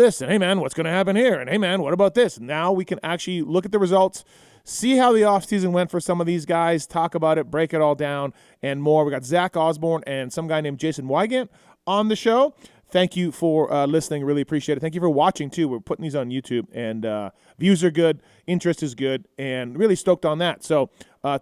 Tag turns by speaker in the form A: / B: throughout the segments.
A: this, and hey man, what's going to happen here, and hey man, what about this? Now we can actually look at the results, see how the offseason went for some of these guys, talk about it, break it all down, and more. We got Zack Osborne and some guy named Jason Weigandt on the show. Thank you for listening. Really appreciate it. Thank you for watching, too. We're putting these on YouTube, and views are good. Interest is good, and really stoked on that. So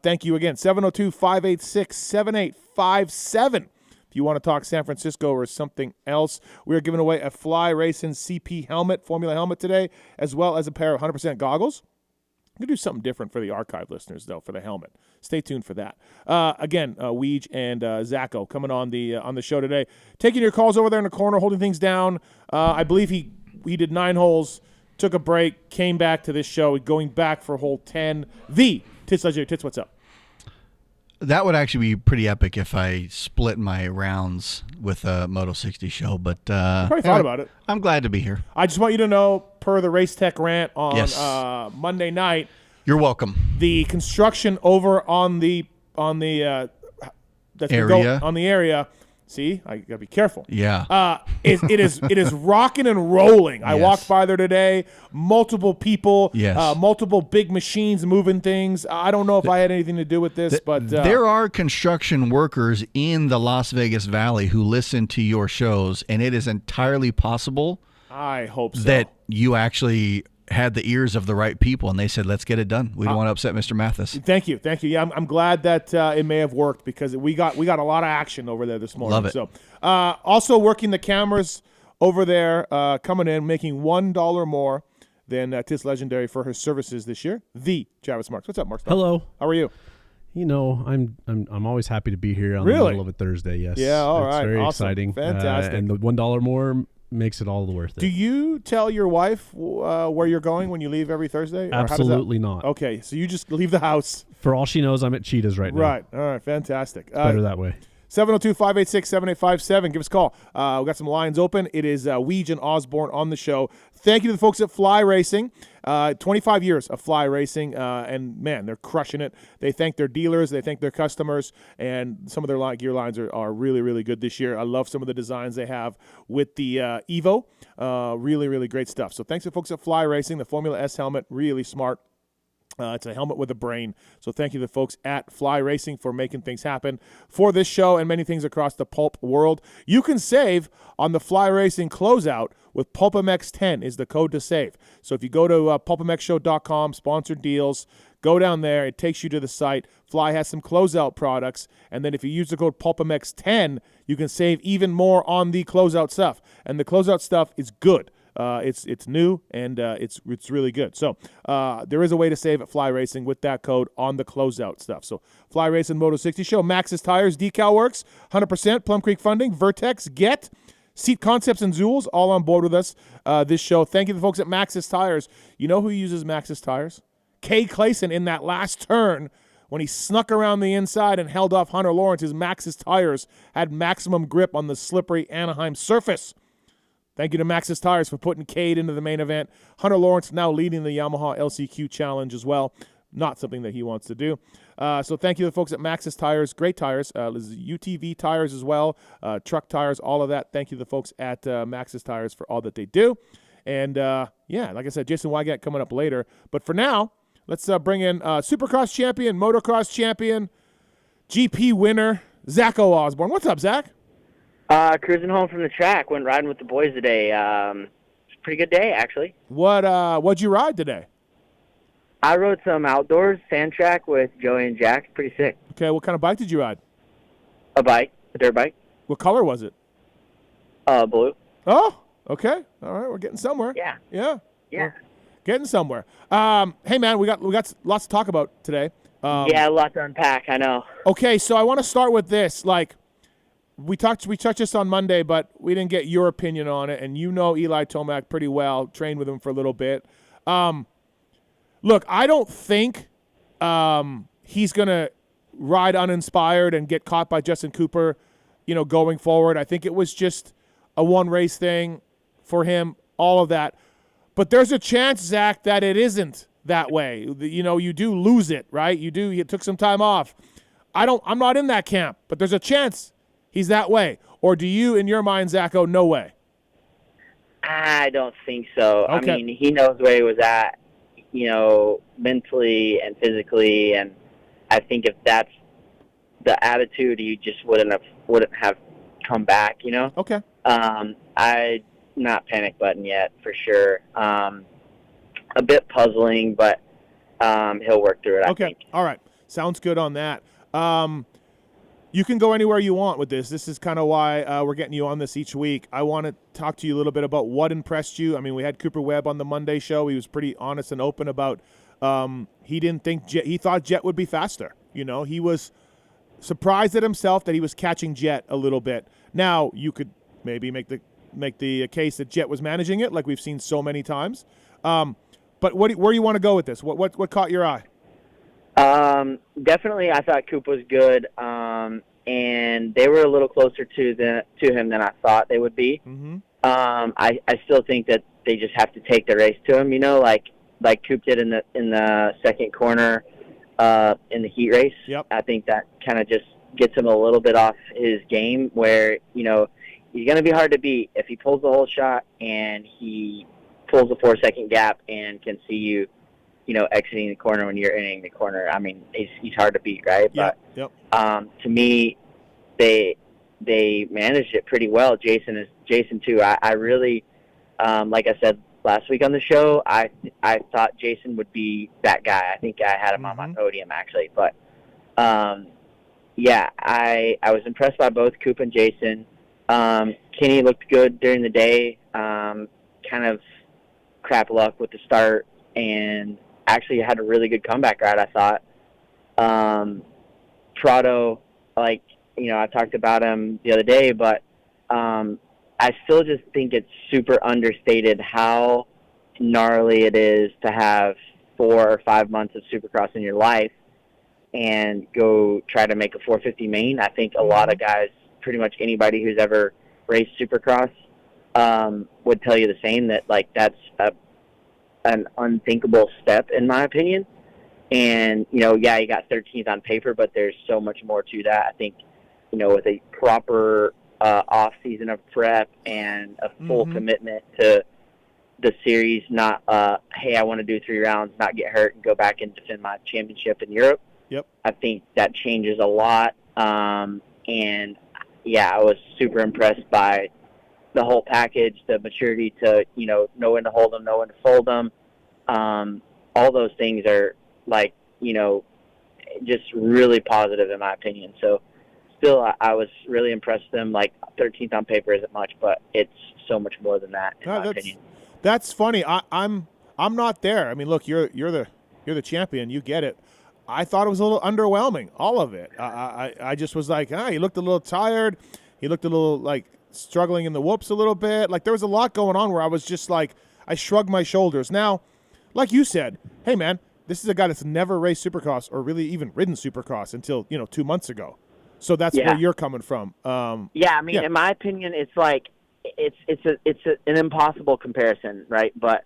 A: thank you again. 702-586-7857. If you want to talk San Francisco or something else, we are giving away a Fly Racing CP helmet, Formula helmet today, as well as a pair of 100% goggles. I'm going to do something different for the archive listeners, though, for the helmet. Stay tuned for that. Again, Weege and Zacko coming on the show today. Taking your calls over there in the corner, holding things down. I believe he did 9 holes, took a break, came back to this show, going back for hole 10. The Tits Legendary. Tits, what's up?
B: That would actually be pretty epic if I split my rounds with a Moto 60 show, but
A: probably thought about it.
B: I'm glad to be here.
A: I just want you to know, per the Race Tech rant on
B: Yes.
A: Monday night,
B: You're welcome.
A: the construction over on the that's
B: Area.
A: on the area. See, I gotta be careful.
B: Yeah.
A: It is rocking and rolling. I
B: Yes.
A: walked by there today. Multiple people.
B: Yes.
A: Multiple big machines moving things. I don't know if I had anything to do with this, but
B: There are construction workers in the Las Vegas Valley who listen to your shows, and it is entirely possible
A: I hope so.
B: that you actually had the ears of the right people, and they said, let's get it done. We don't want to upset Mr. Mathis.
A: Thank you. Yeah, I'm glad that it may have worked because we got a lot of action over there this morning.
B: Love it.
A: So, also working the cameras over there, coming in, making $1 more than Tits Legendary for her services this year. The Travis Marks. What's up, Marks?
C: Hello.
A: How are you?
C: You know, I'm always happy to be here on
A: Really?
C: the middle of a Thursday. Yes.
A: Yeah, all
C: it's
A: right.
C: very
A: Awesome.
C: exciting.
A: Fantastic.
C: And the $1 more makes it all worth it.
A: Do you tell your wife where you're going when you leave every Thursday? Or how does that-
C: Absolutely not.
A: Okay, so you just leave the house.
C: For all she knows, I'm at Cheetahs right now.
A: Right. All right. Fantastic.
C: Better that way.
A: 702-586-7857. Give us a call. We got some lines open. It is Weege and Osborne on the show. Thank you to the folks at Fly Racing. 25 years of Fly Racing, and, man, they're crushing it. They thank their dealers. They thank their customers, and some of their gear lines are really, really good this year. I love some of the designs they have with the Evo. Really, really great stuff. So thanks to folks at Fly Racing. The Formula S helmet, really smart. It's a helmet with a brain. So thank you to the folks at Fly Racing for making things happen for this show and many things across the pulp world. You can save on the Fly Racing closeout with PulpMX10 is the code to save. So if you go to pulpmxshow.com, sponsored deals, go down there. It takes you to the site. Fly has some closeout products. And then if you use the code PulpMX10, you can save even more on the closeout stuff. And the closeout stuff is good. It's new, and it's really good. So there is a way to save at Fly Racing with that code on the closeout stuff. So Fly Racing Moto 60 Show, Maxxis Tires, Decal Works, 100%, Plum Creek Funding, Vertex, Get, Seat Concepts, and Zools, all on board with us this show. Thank you to the folks at Maxxis Tires. You know who uses Maxxis Tires? Kay Clayson in that last turn when he snuck around the inside and held off Hunter Lawrence. His Maxxis Tires had maximum grip on the slippery Anaheim surface. Thank you to Maxxis Tires for putting Cade into the main event. Hunter Lawrence now leading the Yamaha LCQ Challenge as well. Not something that he wants to do. So thank you to the folks at Maxxis Tires. Great tires. There's UTV tires as well. Truck tires, all of that. Thank you to the folks at Maxxis Tires for all that they do. And, yeah, like I said, Jason Weigandt coming up later. But for now, let's bring in Supercross champion, Motocross champion, GP winner, Zack Osborne. What's up, Zach?
D: Cruising home from the track, went riding with the boys today. It's a pretty good day, actually.
A: What'd you ride today?
D: I rode some outdoors, sand track with Joey and Jack. Pretty sick.
A: Okay, what kind of bike did you ride?
D: A dirt bike.
A: What color was it?
D: Blue.
A: Oh, okay. All right, we're getting somewhere.
D: Yeah.
A: Yeah.
D: Yeah.
A: Getting somewhere. Hey, man, we got lots to talk about today.
D: Yeah, a lot to unpack, I know.
A: Okay, so I want to start with this. Like, we touched this on Monday, but we didn't get your opinion on it, and you know Eli Tomac pretty well, trained with him for a little bit. Look, I don't think he's going to ride uninspired and get caught by Justin Cooper, going forward. I think it was just a one-race thing for him, all of that. But there's a chance, Zach, that it isn't that way. You do lose it, right? You took some time off. I'm not in that camp, but there's a chance he's that way. Or do you, in your mind, Zach, no way?
D: I don't think so.
A: Okay.
D: I mean, he knows where he was at, mentally and physically, and I think if that's the attitude, he just wouldn't have come back.
A: Okay.
D: I not panic button yet for sure. A bit puzzling, but he'll work through it. I think.
A: All right. Sounds good on that. You can go anywhere you want with this. This is kind of why we're getting you on this each week. I want to talk to you a little bit about what impressed you. I mean, we had Cooper Webb on the Monday show. He was pretty honest and open about he didn't think he thought Jet would be faster. He was surprised at himself that he was catching Jet a little bit. Now, you could maybe make the case that Jet was managing it, like we've seen so many times. But where do you want to go with this? What caught your eye?
D: Definitely, I thought Coop was good, and they were a little closer to him than I thought they would be.
A: Mm-hmm.
D: I still think that they just have to take the race to him, like Coop did in the second corner in the heat race.
A: Yep.
D: I think that kind of just gets him a little bit off his game, where he's going to be hard to beat if he pulls the whole shot and he pulls a 4-second gap and can see you. Exiting the corner when you're entering the corner. I mean, he's hard to beat, right?
A: Yep.
D: To me, they managed it pretty well. Jason too. I really, like I said last week on the show, I thought Jason would be that guy. I think I had him on my podium actually, but yeah, I was impressed by both Coop and Jason. Kenny looked good during the day. Kind of crap luck with the start, and actually had a really good comeback ride, I thought. Prado, I talked about him the other day, but I still just think it's super understated how gnarly it is to have 4 or 5 months of Supercross in your life and go try to make a 450 main. I think a lot of guys, pretty much anybody who's ever raced Supercross, would tell you the same, that that's an unthinkable step, in my opinion. And, yeah, you got 13th on paper, but there's so much more to that. I think, with a proper off season of prep and a full commitment to the series, not, hey, I want to do 3 rounds, not get hurt, and go back and defend my championship in Europe.
A: Yep. I
D: think that changes a lot. And, yeah, I was super impressed by the whole package, the maturity to, know when to hold them, know when to fold them. All those things are just really positive in my opinion. So still, I was really impressed with them. 13th on paper isn't much, but it's so much more than that in my opinion.
A: That's funny. I'm not there. I mean, look, you're the champion. You get it. I thought it was a little underwhelming, all of it. I just was like, he looked a little tired. He looked a little struggling in the whoops a little bit. There was a lot going on where I was just I shrugged my shoulders. Now, like you said, hey man, this is a guy that's never raced Supercross or really even ridden Supercross until 2 months ago. So that's where you're coming from.
D: In my opinion, it's it's an impossible comparison, right? But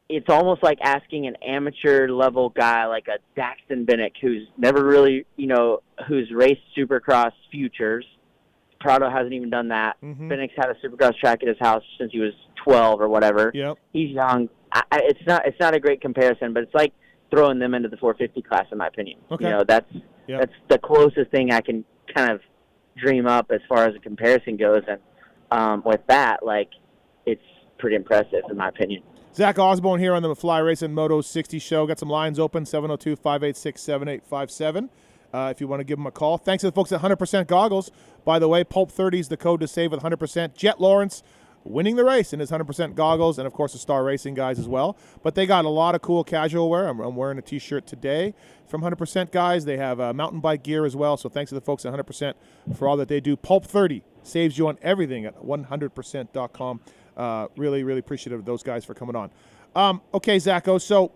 D: it's almost like asking an amateur level guy like a Daxton Bennick, who's never really, who's raced Supercross futures. Prado hasn't even done that. Bennick's had a Supercross track at his house since he was 12 or whatever.
A: Yep.
D: He's young. It's not a great comparison, but it's like throwing them into the 450 class, in my opinion.
A: Okay.
D: That's the closest thing I can kind of dream up as far as a comparison goes. And with that, it's pretty impressive, in my opinion.
A: Zack Osborne here on the Fly Racing Moto 60 show. Got some lines open, 702-586-7857. If you want to give them a call. Thanks to the folks at 100% Goggles. By the way, Pulp 30 is the code to save with 100%. Jet Lawrence winning the race in his 100% goggles, and, of course, the Star Racing guys as well. But they got a lot of cool casual wear. I'm wearing a T-shirt today from 100% guys. They have mountain bike gear as well, so thanks to the folks at 100% for all that they do. Pulp 30 saves you on everything at 100%.com. Really, really appreciative of those guys for coming on. Okay, Zacho, so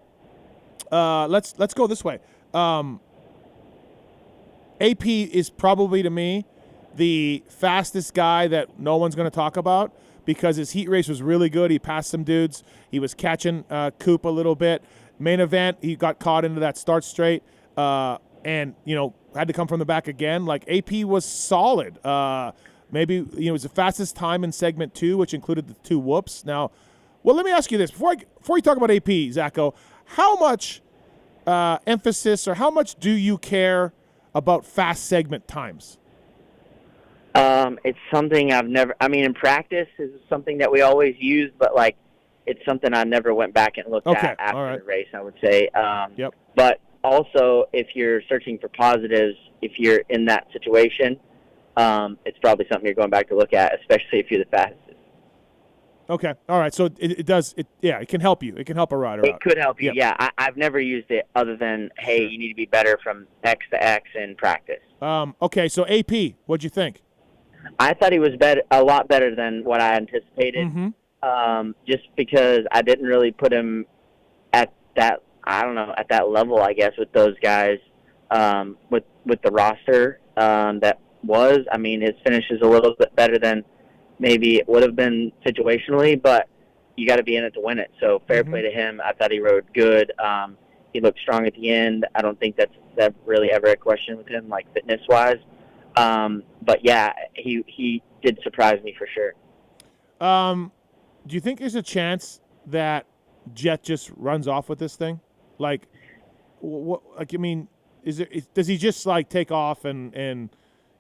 A: let's go this way. AP is probably, to me, the fastest guy that no one's going to talk about because his heat race was really good. He passed some dudes. He was catching Coop a little bit. Main event, he got caught into that start straight and, had to come from the back again. AP was solid. Maybe, it was the fastest time in segment 2, which included the 2 whoops. Now, well, let me ask you this. Before you talk about AP, Zacho, how much emphasis or how much do you care about fast segment times?
D: It's something in practice is something that we always use, but like it's something I never went back and looked at after the race, I would say.
A: Yep.
D: But also, if you're searching for positives, if you're in that situation, it's probably something you're going back to look at, especially if you're the fastest.
A: Okay. All right. So it can help you. It can help a rider out.
D: It could help you,
A: Yep.
D: yeah. I've never used it other than, hey, you need to be better from X to X in practice.
A: Okay, so AP, what'd you think?
D: I thought he was a lot better than what I anticipated, just because I didn't really put him at that, at that level, I guess, with those guys, with the roster that was. I mean, his finish is a little bit better than maybe it would have been situationally, but you got to be in it to win it. So fair play to him. I thought he rode good. He looked strong at the end. I don't think that's really ever a question with him, like fitness-wise. But yeah, he did surprise me for sure.
A: Do you think there's a chance that Jet just runs off with this thing? Like, does he just like take off and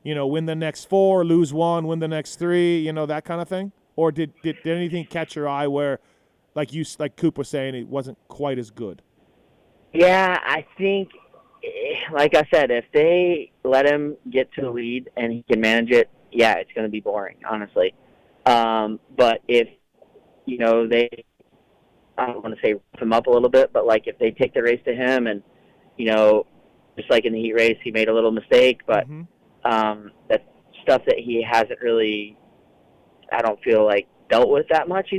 A: win the next 4, lose 1, win the next 3, that kind of thing? Or did anything catch your eye where, like Coop was saying, it wasn't quite as good?
D: Yeah, I think, like I said, if they let him get to the lead and he can manage it, yeah, it's going to be boring, honestly. But if, they, I don't want to say rough him up a little bit, but like if they take the race to him and, just like in the heat race, he made a little mistake, but that's stuff that he hasn't really, I don't feel like, dealt with that much,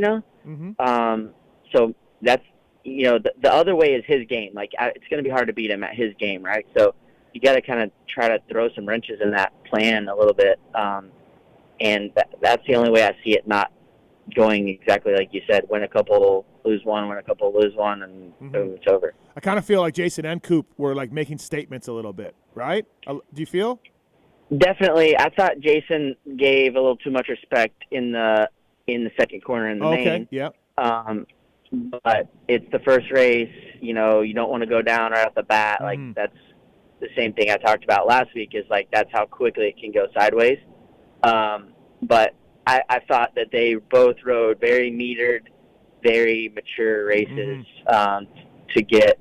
D: So that's, the other way is his game. Like, it's going to be hard to beat him at his game, right? So you got to kind of try to throw some wrenches in that plan a little bit. And that's the only way I see it not going exactly like you said, win a couple, lose 1, win a couple, lose 1, and boom, it's over.
A: I kind of feel like Jason and Coop were like making statements a little bit, right? Do you feel?
D: Definitely. I thought Jason gave a little too much respect in the second corner in the main.
A: Yeah.
D: But it's the first race, you don't want to go down right off the bat. Like, that's the same thing I talked about last week, is like, that's how quickly it can go sideways. But I thought that they both rode very metered, very mature races, to get,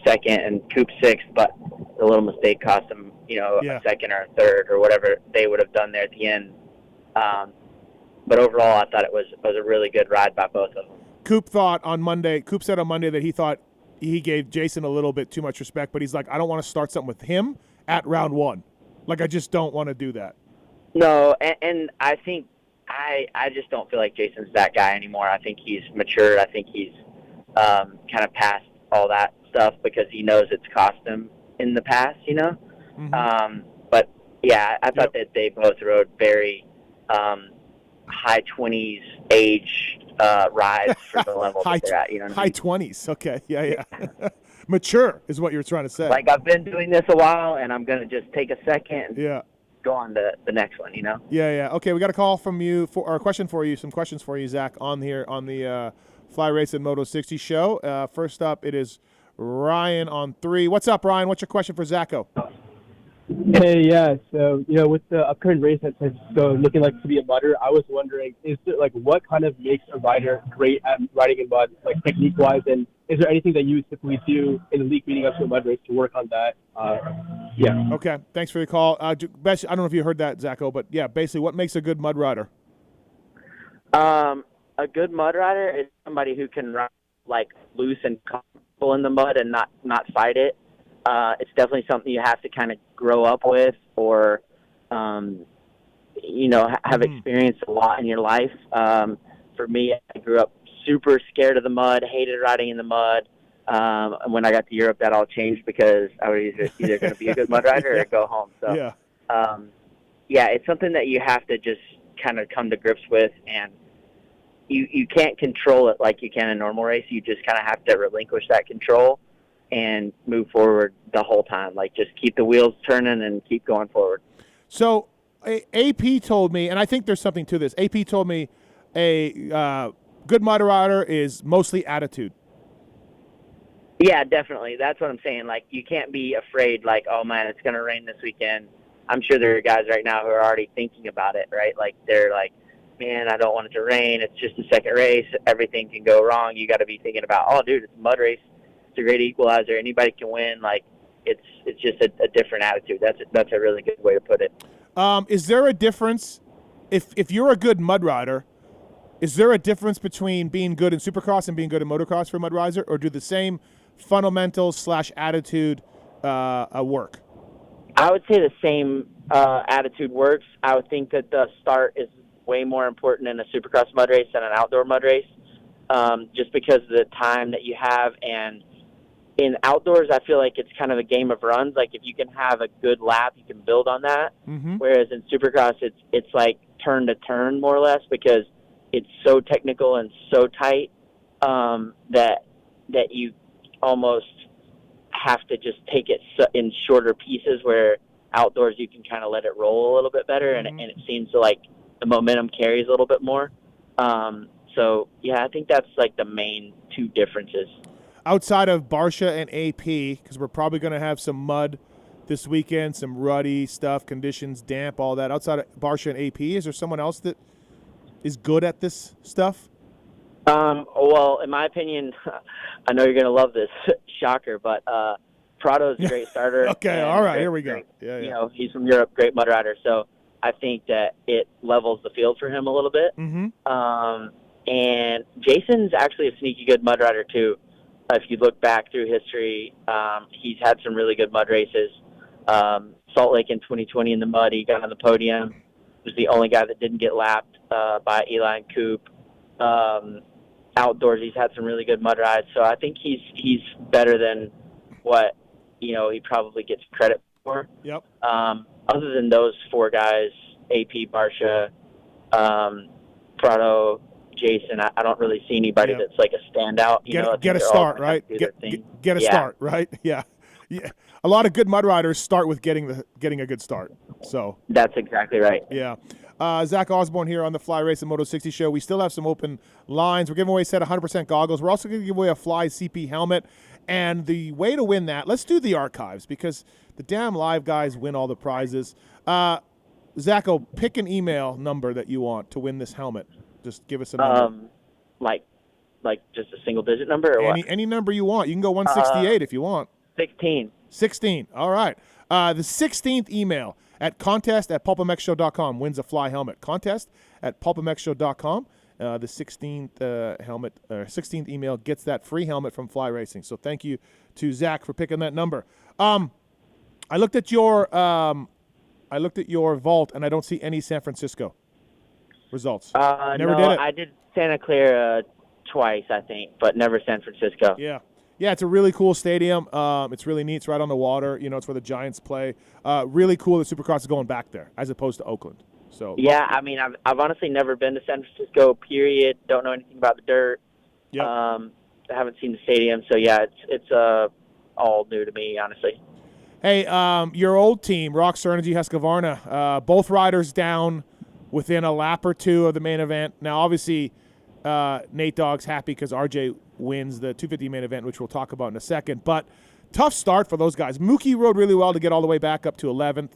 D: second and Coop 6th, but the little mistake cost them, a second or a third or whatever they would have done there at the end. But overall, I thought it was a really good ride by both of them.
A: Coop said on Monday that he thought he gave Jason a little bit too much respect, but he's like, I don't want to start something with him at round 1. Like, I just don't want to do that.
D: No, and I think I just don't feel like Jason's that guy anymore. I think he's matured. I think he's kind of past all that stuff because he knows it's cost him in the past, But, yeah, I thought that they both rode very high 20s age rides for the level that they're at.
A: High 20s. Okay. Yeah. Mature is what you're trying to say.
D: Like, I've been doing this a while, and I'm going to just take a second
A: and
D: go on to the next one,
A: Yeah. Okay, we got a call from you or a question for you, some questions for you, Zach, on here on the Fly Race and Moto 60 show. First up, it is Ryan on 3. What's up, Ryan? What's your question for Zacho?
E: Hey, yeah. So, with the upcoming race that's looking like to be a mudder, I was wondering, what kind of makes a rider great at riding in mud, like technique-wise, and is there anything that you typically do in the league leading up to a mud race to work on that? Yeah.
A: Okay. Thanks for the call. I don't know if you heard that, Zacho, but yeah, basically, what makes a good mud rider?
D: A good mud rider is somebody who can ride like loose and comfortable in the mud and not fight it. It's definitely something you have to kind of grow up with or, have experienced a lot in your life. For me, I grew up super scared of the mud, hated riding in the mud. And when I got to Europe, that all changed because I was either going to be a good mud rider or go home. So, it's something that you have to just kind of come to grips with, and you can't control it like you can in a normal race. You just kind of have to relinquish that control and move forward the whole time. Like, just keep the wheels turning and keep going forward.
A: So AP told me, and I think there's something to this. AP told me a good mud rider is mostly attitude.
D: Yeah, definitely. That's what I'm saying. Like, you can't be afraid, like, oh, man, it's going to rain this weekend. I'm sure there are guys right now who are already thinking about it, right? Like, they're like, man, I don't want it to rain. It's just a second race. Everything can go wrong. You got to be thinking about, oh, dude, it's a mud race. It's a great equalizer. Anybody can win. Like, it's just a different attitude. That's a really good way to put it.
A: Is there a difference if you're a good mud rider? Is there a difference between being good in Supercross and being good in motocross for a mud rider, or do the same fundamentals / attitude work?
D: I would say the same attitude works. I would think that the start is way more important in a Supercross mud race than an outdoor mud race, just because of the time that you have. And in outdoors, I feel like it's kind of a game of runs. Like, if you can have a good lap, you can build on that.
A: Mm-hmm.
D: Whereas in Supercross, it's like turn to turn more or less, because it's so technical and so tight that you almost have to just take it in shorter pieces, where outdoors you can kind of let it roll a little bit better, and it seems to, like, the momentum carries a little bit more. So, yeah, I think that's, like, the main two differences.
A: Outside of Barsha and AP, because we're probably going to have some mud this weekend, some ruddy stuff, conditions, damp, all that. Outside of Barsha and AP, is there someone else that is good at this stuff?
D: Well, in my opinion, I know you're going to love this, shocker, but Prado's a great starter.
A: Okay, all right, here we go. Yeah.
D: You know, he's from Europe, great mud rider, so I think that it levels the field for him a little bit.
A: Mm-hmm.
D: And Jason's actually a sneaky good mud rider, too. If you look back through history, he's had some really good mud races. Salt Lake in 2020 in the mud, he got on the podium. He was the only guy that didn't get lapped by Eli and Coop. Outdoors, he's had some really good mud rides, so I think he's better than what, you know, he probably gets credit for.
A: Yep.
D: Other than those four guys, AP, Barsha, Prado, Jason, I don't really see anybody that's like a standout.
A: Get a start, right? Get a start, right? Yeah. A lot of good mud riders start with getting a good start. So
D: that's exactly right.
A: Yeah. Zack Osborne here on the Fly Race and Moto 60 show. We still have some open lines. We're giving away a set of 100% goggles. We're also going to give away a Fly CP helmet. And the way to win that, let's do the archives, because the damn live guys win all the prizes. Zacko, pick an email number that you want to win this helmet. Just give us a number.
D: Like just a single digit number, or
A: any number you want. You can go 168 if you want.
D: 16.
A: 16. All right. The 16th email at contest@pulpmxshow.com wins a Fly helmet. Contest@pulpmxshow.com. The 16th helmet, 16th email gets that free helmet from Fly Racing. So thank you to Zach for picking that number. I looked at your vault and I don't see any San Francisco results. Never did it.
D: I did Santa Clara twice, I think, but never San Francisco.
A: Yeah, it's a really cool stadium. It's really neat. It's right on the water. You know, it's where the Giants play. Really cool that Supercross is going back there as opposed to Oakland. So
D: yeah, I mean, I've honestly never been to San Francisco. Period. Don't know anything about the dirt.
A: Yep.
D: I haven't seen the stadium, so yeah, it's all new to me, honestly.
A: Hey, your old team, Rockstar Energy Husqvarna, both riders down within a lap or two of the main event. Now, obviously, Nate Dogg's happy because RJ wins the 250 main event, which we'll talk about in a second. But tough start for those guys. Mookie rode really well to get all the way back up to 11th.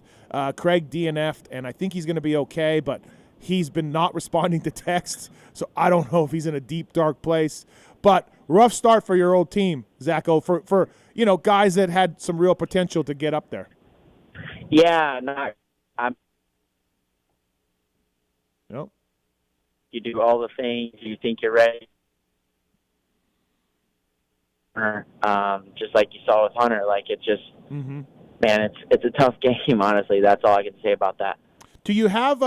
A: Craig DNF'd, and I think he's going to be okay, but he's been not responding to texts, so I don't know if he's in a deep, dark place. But rough start for your old team, Zacko, for guys that had some real potential to get up there.
D: Yeah,
A: Nope.
D: You do all the things, you think you're ready. Just like you saw with Hunter, like it just, man, it's a tough game, honestly. That's all I can say about that.
A: Do you have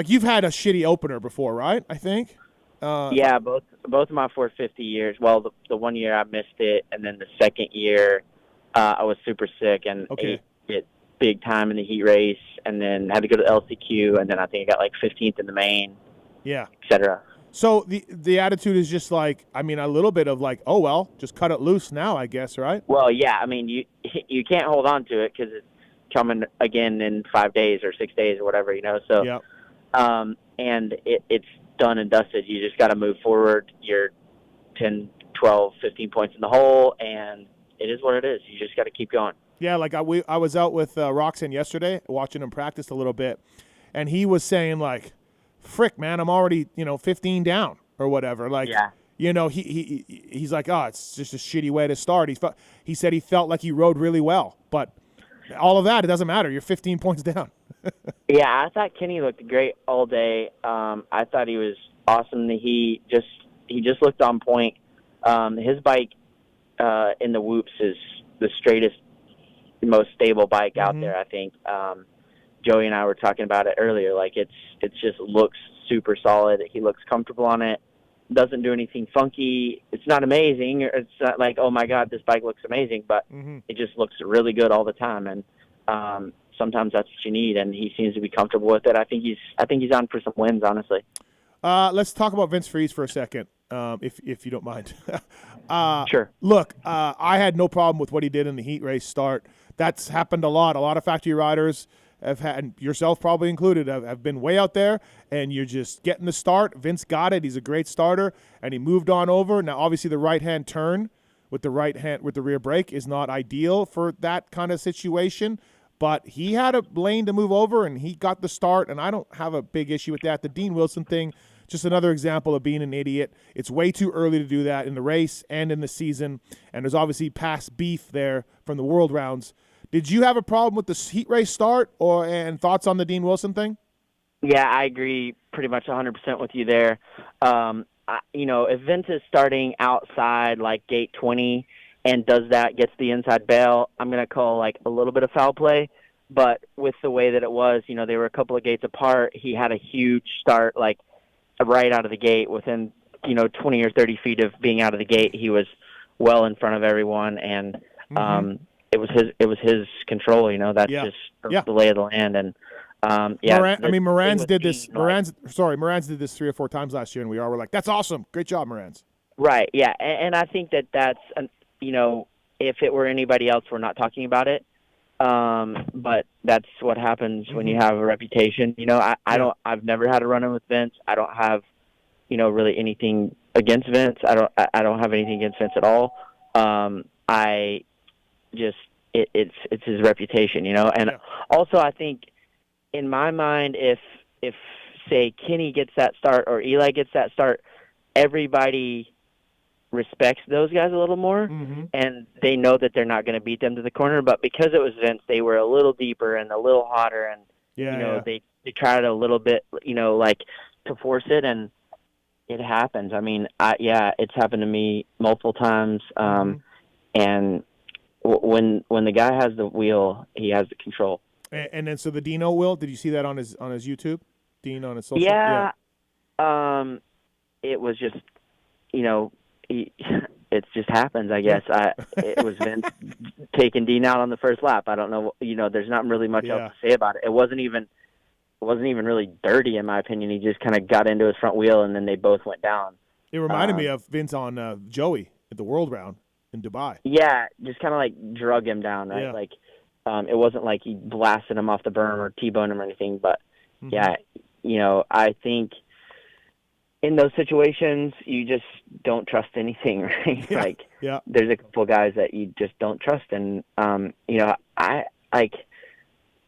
A: you've had a shitty opener before, right? I think.
D: Yeah, both of my 450 years. Well, the 1 year I missed it, and then the second year I was super sick and ate it big time in the heat race, and then had to go to LCQ, and then I think I got like 15th in the main.
A: Yeah.
D: Etc.
A: So the attitude is just like, I mean, a little bit of like, oh well, just cut it loose now, I guess, right?
D: Well, yeah. I mean, you can't hold on to it because coming again in 5 days or 6 days or whatever, So,
A: Yeah.
D: And it's done and dusted. You just got to move forward. You're 10, 12, 15 points in the hole, and it is what it is. You just got to keep going.
A: Yeah, like I was out with Roxanne yesterday watching him practice a little bit, and he was saying, like, frick, man, I'm already, 15 down or whatever. Like,
D: Yeah.
A: He's like, oh, it's just a shitty way to start. He said he felt like he rode really well, but all of that, it doesn't matter. You're 15 points down.
D: Yeah, I thought Kenny looked great all day. I thought he was awesome. He just looked on point. His bike in the whoops is the straightest, most stable bike out there. I think Joey and I were talking about it earlier. Like it just looks super solid. He looks comfortable on it. Doesn't do anything funky. It's not amazing. It's not like, oh my God, this bike looks amazing, but it just looks really good all the time. And sometimes that's what you need. And he seems to be comfortable with it. I think he's on for some wins, honestly.
A: Let's talk about Vince Freeze for a second, if you don't mind.
D: Sure.
A: Look, I had no problem with what he did in the heat race start. That's happened a lot. A lot of factory riders have had, yourself probably included, have been way out there, and you're just getting the start. Vince got it. He's a great starter, and he moved on over. Now, obviously, the right-hand turn with the rear brake is not ideal for that kind of situation, but he had a lane to move over, and he got the start, and I don't have a big issue with that. The Dean Wilson thing, just another example of being an idiot. It's way too early to do that in the race and in the season, and there's obviously past beef there from the world rounds. Did you have a problem with the heat race start and thoughts on the Dean Wilson thing?
D: Yeah, I agree pretty much 100% with you there. If Vince is starting outside like gate 20 and does that, gets the inside bail, I'm going to call like a little bit of foul play. But with the way that it was, they were a couple of gates apart. He had a huge start, like right out of the gate. Within 20 or 30 feet of being out of the gate, he was well in front of everyone, and it was his control. That's just the lay of the land. And
A: Moran's did this. Moran's did this 3 or 4 times last year, and we all were like, "That's awesome, great job, Moran's."
D: Right. Yeah, and I think that's if it were anybody else, we're not talking about it. But that's what happens when you have a reputation. I've never had a run-in with Vince. I don't have, really anything against Vince. I don't have anything against Vince at all. It's his reputation, and also I think in my mind, if say Kenny gets that start or Eli gets that start, everybody respects those guys a little more, and they know that they're not going to beat them to the corner. But because it was Vince, they were a little deeper and a little hotter, and they tried a little bit, like to force it, and it happens. I mean, it's happened to me multiple times. And when the guy has the wheel, he has the control.
A: And then so the Dino wheel, did you see that on his YouTube? Dean on his social?
D: Yeah. It was just, it just happens, I guess. It was Vince taking Dean out on the first lap. I don't know, there's not really much else to say about it. It wasn't even really dirty, in my opinion. He just kind of got into his front wheel, and then they both went down.
A: It reminded me of Vince on Joey at the World Round in Dubai.
D: Yeah, just kind of like drug him down, right?
A: Yeah.
D: Like, it wasn't like he blasted him off the berm or T-boned him or anything, but I think in those situations, you just don't trust anything, right? There's a couple guys that you just don't trust, and I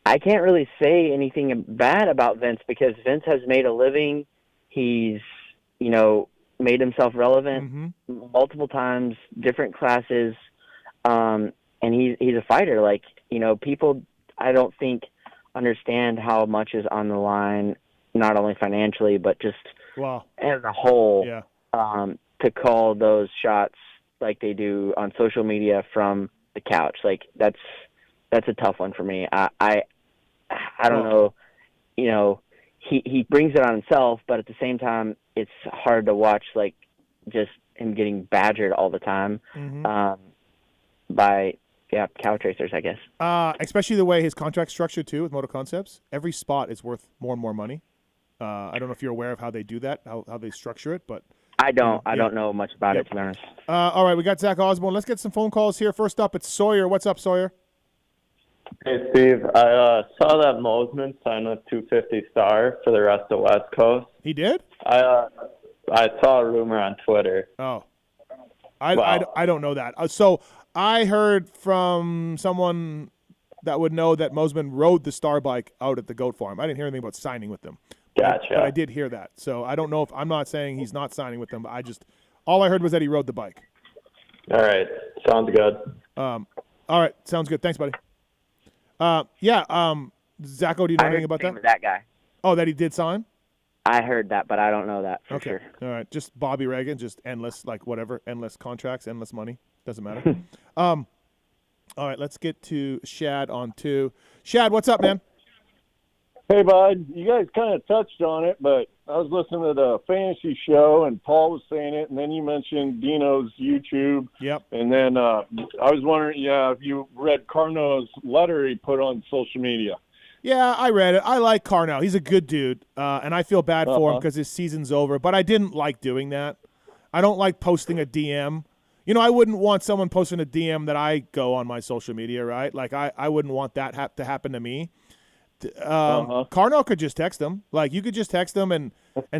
D: can't really say anything bad about Vince because Vince has made a living. He's made himself relevant multiple times, different classes, and he's a fighter. Like people, I don't think understand how much is on the line, not only financially but just as a whole. To call those shots like they do on social media from the couch, like that's a tough one for me. I don't know, he brings it on himself, but at the same time, it's hard to watch, like, just him getting badgered all the time by couch racers, I guess.
A: Especially the way his contract's structured, too, with Moto Concepts. Every spot is worth more and more money. I don't know if you're aware of how they do that, how they structure it, but...
D: I don't know much about it, to be honest.
A: All right, we got Zack Osborne. Let's get some phone calls here. First up, it's Sawyer. What's up, Sawyer?
F: Hey, Steve. I saw that Mosman signed with 250 Star for the rest of West Coast.
A: He did?
F: I saw a rumor on Twitter.
A: Oh. I don't know that. So I heard from someone that would know that Mosman rode the Star bike out at the goat farm. I didn't hear anything about signing with them.
F: Gotcha.
A: But I did hear that. So I don't know if I'm not saying he's not signing with them, but all I heard was that he rode the bike.
F: All right. Sounds good.
A: All right. Sounds good. Thanks, buddy. Zacho, do you know anything about that?
D: That guy.
A: Oh, that he did sign?
D: I heard that, but I don't know that for sure.
A: All right. Just Bobby Reagan, just endless, like whatever, endless contracts, endless money. Doesn't matter. All right. Let's get to Shad on 2. Shad, what's up, man?
G: Hey, bud. You guys kind of touched on it, but I was listening to the fantasy show, and Paul was saying it, and then you mentioned Dino's YouTube.
A: Yep.
G: And then I was wondering, if you read Carno's letter he put on social media.
A: Yeah, I read it. I like Carno. He's a good dude, and I feel bad for him because his season's over. But I didn't like doing that. I don't like posting a DM. I wouldn't want someone posting a DM that I go on my social media, right? Like, I wouldn't want that to happen to me. Carno could just text him. Like, you could just text him and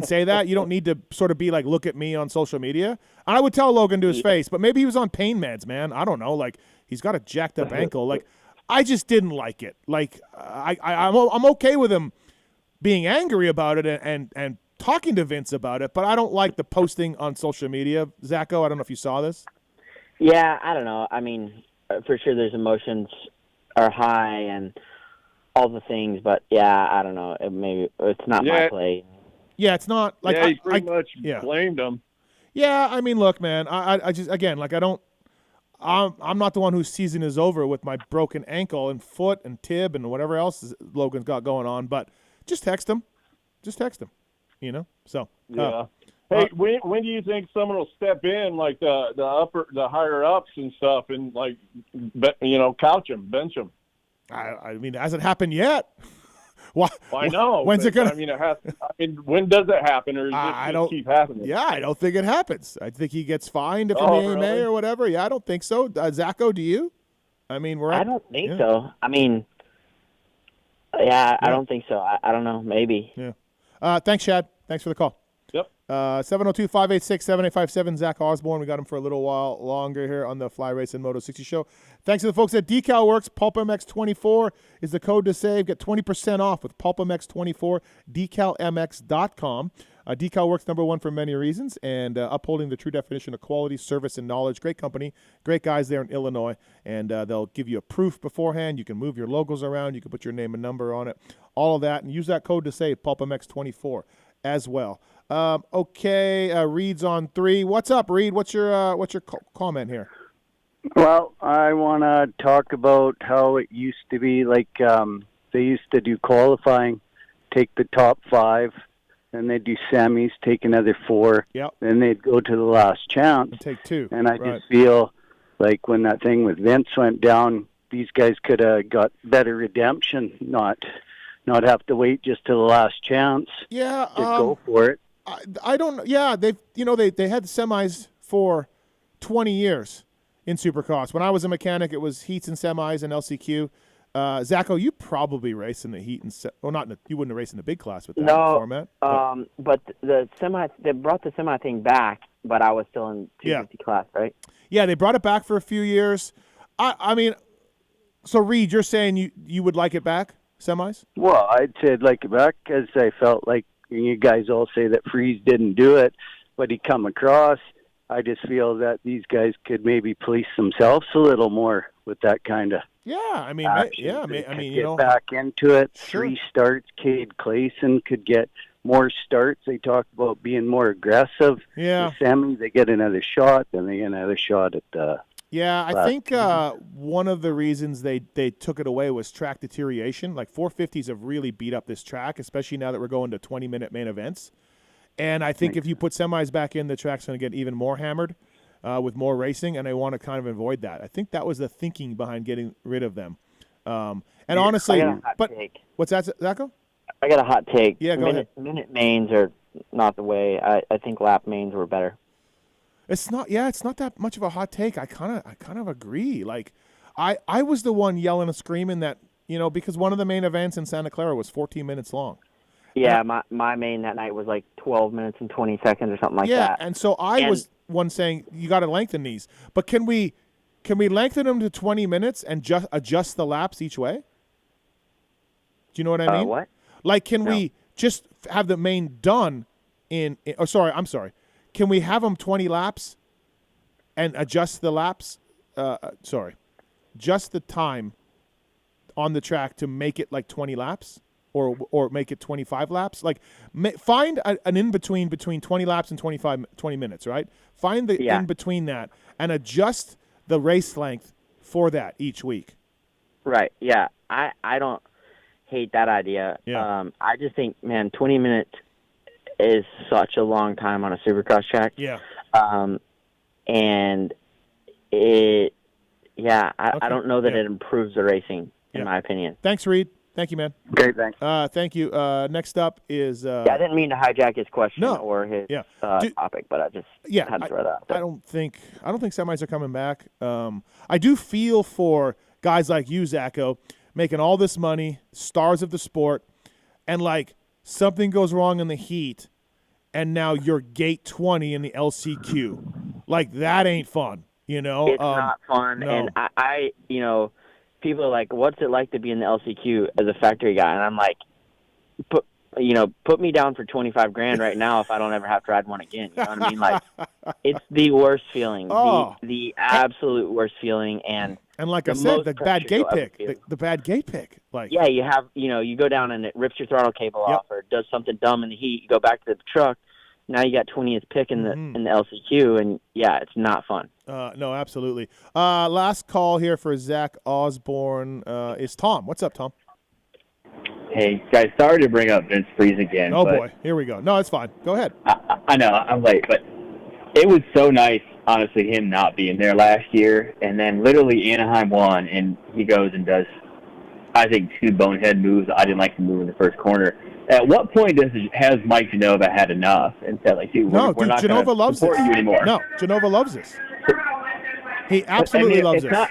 A: say that. You don't need to sort of be like, look at me on social media. And I would tell Logan to his face, but maybe he was on pain meds, man. I don't know. Like, he's got a jacked up ankle. Like, I just didn't like it. Like, I'm okay with him being angry about it and talking to Vince about it, but I don't like the posting on social media. Zacho, I don't know if you saw this.
D: Yeah, I don't know. I mean, for sure there's emotions are high and all the things, but yeah, I don't know. Maybe it's not my play.
A: Yeah, it's not like
G: he pretty much blamed him.
A: Yeah, I mean, look, man, I just again, like, I'm not the one whose season is over with my broken ankle and foot and tib and whatever else Logan's got going on. But just text him, So
G: yeah. Hey, when do you think someone will step in, like the higher ups and stuff, and like couch him, bench him?
A: I mean, hasn't happened yet. Why?
G: I know.
A: When's it gonna?
G: I mean, it has. I mean, when does it happen, or does it just keep happening?
A: Yeah, I don't think it happens. I think he gets fined from the AMA
G: really?
A: or whatever. Yeah, I don't think so. Zacho, do you? I mean,
D: I don't think so. I mean, I don't think so. I don't know. Maybe.
A: Yeah. Thanks, Shad. Thanks for the call.
G: Yep.
A: 702-586-7857. Zack Osborne. We got him for a little while longer here on the Fly Race and Moto 60 show. Thanks to the folks at Decal Works. PulpMX24 is the code to save. Get 20% off with PulpMX24, DecalMX.com. Decal Works, #1 for many reasons, and upholding the true definition of quality, service, and knowledge. Great company, great guys there in Illinois, and they'll give you a proof beforehand. You can move your logos around. You can put your name and number on it, all of that, and use that code to save, PulpMX24 as well. Reed's on 3. What's up, Reed? What's your comment here?
H: Well, I want to talk about how it used to be like they used to do qualifying, take the top 5, then they'd do semis, take another 4, then they'd go to the last chance.
A: And take 2.
H: And I just feel like when that thing with Vince went down, these guys could have got better redemption, not have to wait just to the last chance to go for it.
A: I don't. Yeah, they had semis for 20 years in Supercross. When I was a mechanic, it was heats and semis and LCQ. Zacho, you probably race in the heat and you wouldn't race in the big class with that format.
D: But the semi, they brought the semi thing back, but I was still in 250 class, right?
A: Yeah, they brought it back for a few years. I mean, so Reed, you're saying you would like it back, semis?
H: Well, I'd say I'd like it back because I felt like you guys all say that Freeze didn't do it, but he come across. I just feel that these guys could maybe police themselves a little more with that kind of.
A: Yeah, I mean,
H: get back into it.
A: Sure.
H: 3 starts. Cade Clayson could get more starts. They talked about being more aggressive.
A: Yeah.
H: The semi, they get another shot, then they get another shot at the.
A: Yeah, I think one of the reasons they took it away was track deterioration. Like 450s have really beat up this track, especially now that we're going to 20-minute main events. And I think if you put semis back in, the track's going to get even more hammered with more racing, and they want to kind of avoid that. I think that was the thinking behind getting rid of them. Honestly, what's that, Zacho?
D: I got a hot take.
A: Yeah, go ahead.
D: Minute mains are not the way. I think lap mains were better.
A: It's not. Yeah, it's not that much of a hot take. I kind of agree. Like, I was the one yelling and screaming that, because one of the main events in Santa Clara was 14 minutes long.
D: Yeah, my main that night was like 12 minutes and 20 seconds or something like that.
A: Yeah, and so I was one saying you got to lengthen these. But can we lengthen them to 20 minutes and just adjust the laps each way? Do you know what I mean?
D: What?
A: Like, can we just have the main done I'm sorry. Can we have them 20 laps and adjust the laps? Just the time on the track to make it like 20 laps or make it 25 laps. Like, find an in-between between 20 laps and 20 minutes, right? Find the in-between that and adjust the race length for that each week.
D: Right, yeah. I don't hate that idea.
A: Yeah.
D: I just think, man, 20 minutes is such a long time on a Supercross track.
A: Yeah.
D: And I don't know that it improves the racing, in my opinion.
A: Thanks, Reed. Thank you, man.
H: Great, thanks.
A: Thank you. Next up is...
D: I didn't mean to hijack his question or his topic, but I just had to throw that out there.
A: I don't think semis are coming back. I do feel for guys like you, Zacho, making all this money, stars of the sport, and like something goes wrong in the heat, and now you're gate 20 in the LCQ. Like, that ain't fun, It's
D: not fun,
A: no.
D: and I people are like, what's it like to be in the LCQ as a factory guy? And I'm like, put me down for $25,000 right now if I don't ever have to ride one again. You know what I mean? Like, it's the worst feeling, the absolute worst feeling, and
A: like I said, the bad gate pick, the bad gate pick. Like,
D: yeah, you have, you go down and it rips your throttle cable off or does something dumb in the heat. You go back to the truck. Now you got 20th pick in the LCQ, and it's not fun.
A: No, absolutely. Last call here for Zack Osborne is Tom. What's up, Tom?
I: Hey, guys, sorry to bring up Vince Freeze again.
A: Oh, boy. Here we go. No, it's fine. Go ahead.
I: I know, I'm late, but it was so nice, honestly, him not being there last year. And then literally Anaheim won, and he goes and does, I think, 2 bonehead moves. I didn't like the move in the first corner. At what point has Mike Genova had enough and said, like, dude, we're not going to support you anymore?
A: No, Genova loves this. He absolutely loves this.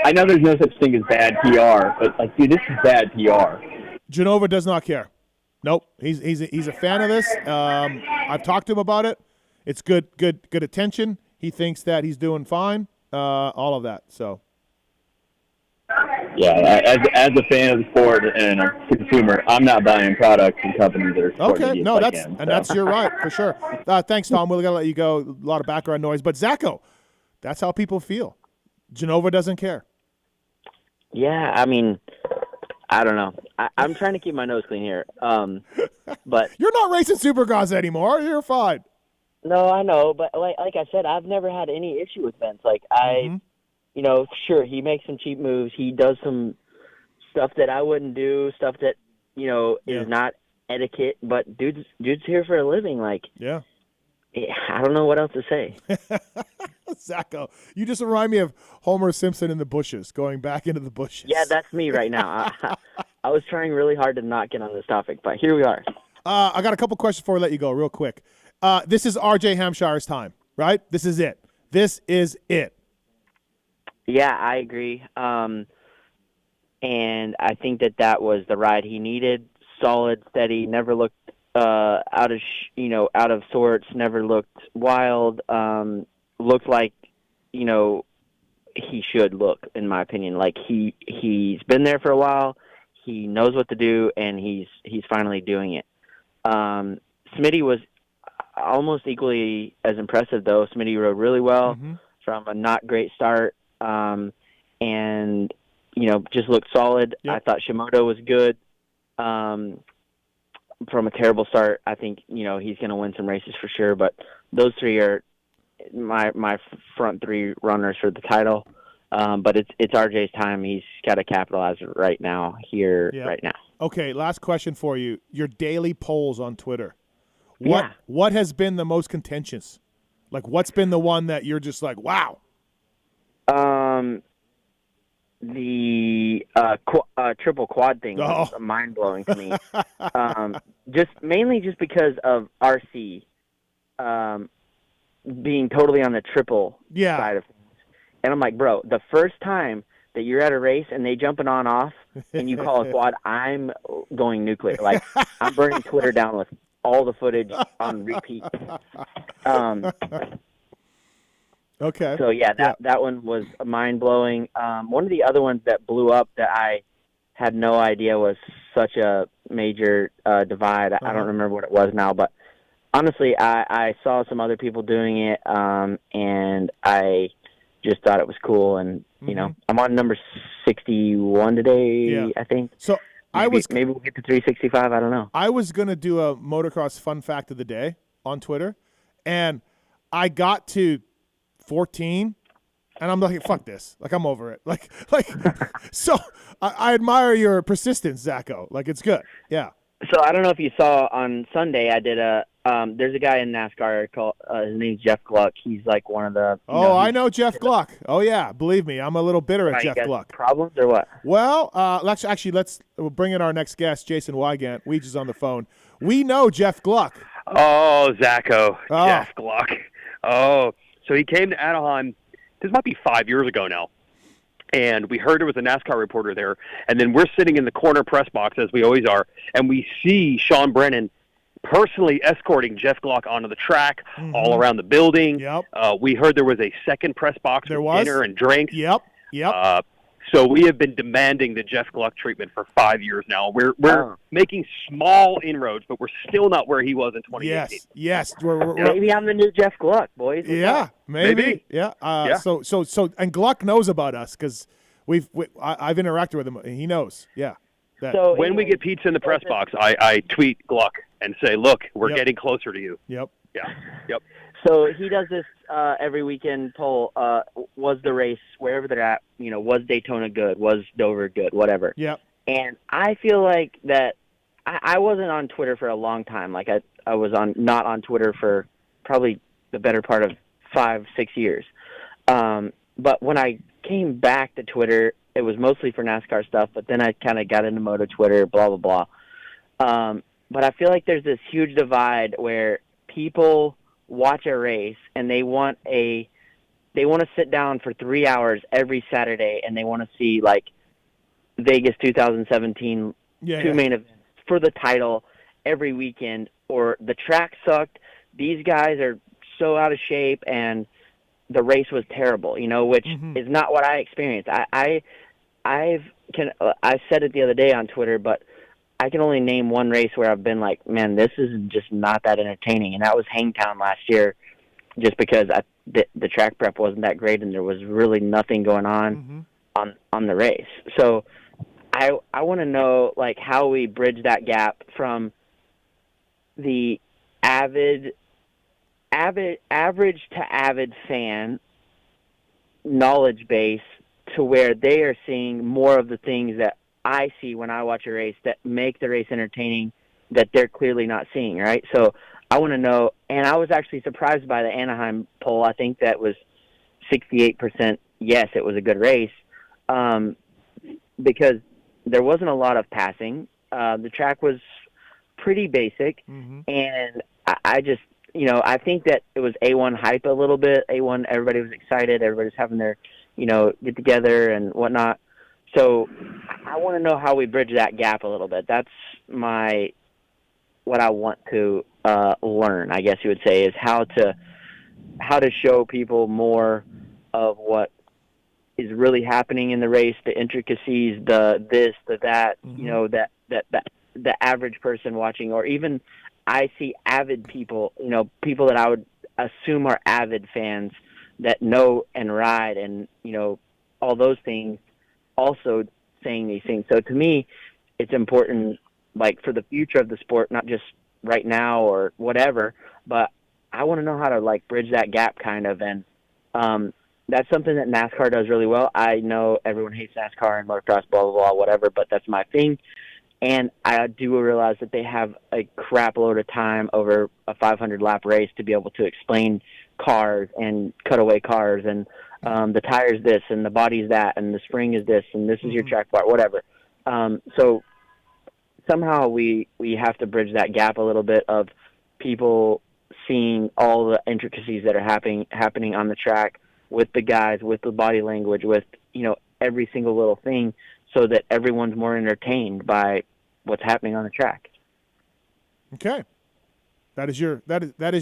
I: I know there's no such thing as bad PR, but, like, dude, this is bad PR.
A: Genova does not care. Nope. He's a fan of this. I've talked to him about it. It's good attention. He thinks that he's doing fine. All of that. So.
I: Yeah, as a fan of the sport and a consumer, I'm not buying products and companies that are supporting
A: okay. No, that's you're right for sure. Thanks, Tom. We're gonna let you go. A lot of background noise, but Zacho, that's how people feel. Genova doesn't care.
D: Yeah, I mean, I don't know. I'm trying to keep my nose clean here. But
A: you're not racing Supercross anymore. You're fine.
D: No, I know, but like I said, I've never had any issue with Vince. Like sure, he makes some cheap moves. He does some stuff that I wouldn't do, stuff that, is not etiquette, but dude's here for a living. Like,
A: yeah.
D: I don't know what else to say.
A: Zacho, you just remind me of Homer Simpson in the bushes, going back into the bushes.
D: Yeah, that's me right now. I was trying really hard to not get on this topic, but here we are.
A: I got a couple questions before we let you go real quick. This is RJ Hampshire's time, right? This is it.
D: Yeah, I agree. And I think that was the ride he needed. Solid, steady, never looked out of sorts, never looked wild. Looked like, he should look, in my opinion. Like he's been there for a while. He knows what to do, and he's finally doing it. Smitty was almost equally as impressive, though. Smitty rode really well from a not great start. And just looked solid. Yep. I thought Shimoda was good. From a terrible start, I think, he's going to win some races for sure, but those 3 are my front 3 runners for the title. But it's RJ's time. He's got to capitalize right now, right now.
A: Okay, last question for you. Your daily polls on Twitter. What has been the most contentious? Like, what's been the one that you're just like, wow?
D: The triple quad thing was mind blowing to me. Mainly because of RC being totally on the triple side of things. And I'm like, bro, the first time that you're at a race and they jumping on off and you call a quad, I'm going nuclear. Like, I'm burning Twitter down with all the footage on repeat.
A: Okay.
D: So, yeah, that one was mind-blowing. One of the other ones that blew up that I had no idea was such a major divide. I don't remember what it was now, but honestly, I saw some other people doing it, and I just thought it was cool. And, you know, I'm on number 61 today, I think.
A: So
D: maybe we'll get to 365. I don't know.
A: I was going to do a motocross fun fact of the day on Twitter, and I got to 14, and I'm like, fuck this. Like, I'm over it. Like, so I admire your persistence, Zacho. Like, it's good. Yeah.
D: So I don't know if you saw on Sunday, I did there's a guy in NASCAR called, his name's Jeff Gluck. He's like one of the.
A: I know Jeff Gluck. Oh, yeah. Believe me, I'm a little bitter at Jeff Gluck.
D: Problems or what?
A: Well, we'll bring in our next guest, Jason Weigandt. Weege is on the phone. We know Jeff Gluck.
J: Oh, Zacho. Jeff Gluck. Oh, so he came to Anaheim. This might be 5 years ago now. And we heard there was a NASCAR reporter there. And then we're sitting in the corner press box, as we always are, and we see Sean Brennan personally escorting Jeff Gluck onto the track, all around the building.
A: Yep.
J: We heard there was a second press box with dinner and drinks.
A: Yep.
J: So we have been demanding the Jeff Gluck treatment for 5 years now. We're making small inroads, but we're still not where he was in 2018.
A: Yes.
D: Maybe I'm the new Jeff Gluck, boys.
A: Yeah, maybe. Yeah. So and Gluck knows about us because I've interacted with him. He knows. Yeah.
J: So when we get pizza in the press box, I tweet Gluck and say, "Look, we're getting closer to you."
A: Yep.
J: Yeah. Yep.
D: So he does this every weekend poll. Was the race, wherever they're at, was Daytona good? Was Dover good? Whatever.
A: Yep.
D: And I feel like that I wasn't on Twitter for a long time. Like I was not on Twitter for probably the better part of 5-6 years. But when I came back to Twitter, it was mostly for NASCAR stuff, but then I kind of got into Moto Twitter, blah, blah, blah. But I feel like there's this huge divide where people watch a race and they want to sit down for 3 hours every Saturday and they want to see like Vegas 2017 two main events for the title every weekend, or the track sucked. These guys are so out of shape and the race was terrible, which is not what I experienced. I said it the other day on Twitter, but I can only name one race where I've been like, man, this is just not that entertaining. And that was Hangtown last year, just because the track prep wasn't that great and there was really nothing going on the race. So I want to know, like, how we bridge that gap from the average to avid fan knowledge base to where they are seeing more of the things that I see when I watch a race that make the race entertaining that they're clearly not seeing, right? So I want to know, and I was actually surprised by the Anaheim poll. I think that was 68% yes, it was a good race, because there wasn't a lot of passing. The track was pretty basic, and I just, I think that it was A1 hype a little bit. A1, everybody was excited. Everybody's having their, get together and whatnot. So I want to know how we bridge that gap a little bit. That's what I want to learn, I guess you would say, is how to show people more of what is really happening in the race, the intricacies, the this, the that, the average person watching, or even I see avid people, people that I would assume are avid fans that know and ride and, all those things, also saying these things. So to me, it's important, like, for the future of the sport, not just right now or whatever, but I want to know how to, like, bridge that gap kind of. And that's something that NASCAR does really well. I know everyone hates NASCAR and motocross, blah, blah, blah, whatever, but that's my thing. And I do realize that they have a crap load of time over a 500-lap race to be able to explain cars and cutaway cars and the tire's this and the body's that and the spring is this and this is your track part, whatever. So somehow we have to bridge that gap a little bit of people seeing all the intricacies that are happening on the track with the guys, with the body language, with, every single little thing, so that everyone's more entertained by what's happening on the track.
A: Okay. That is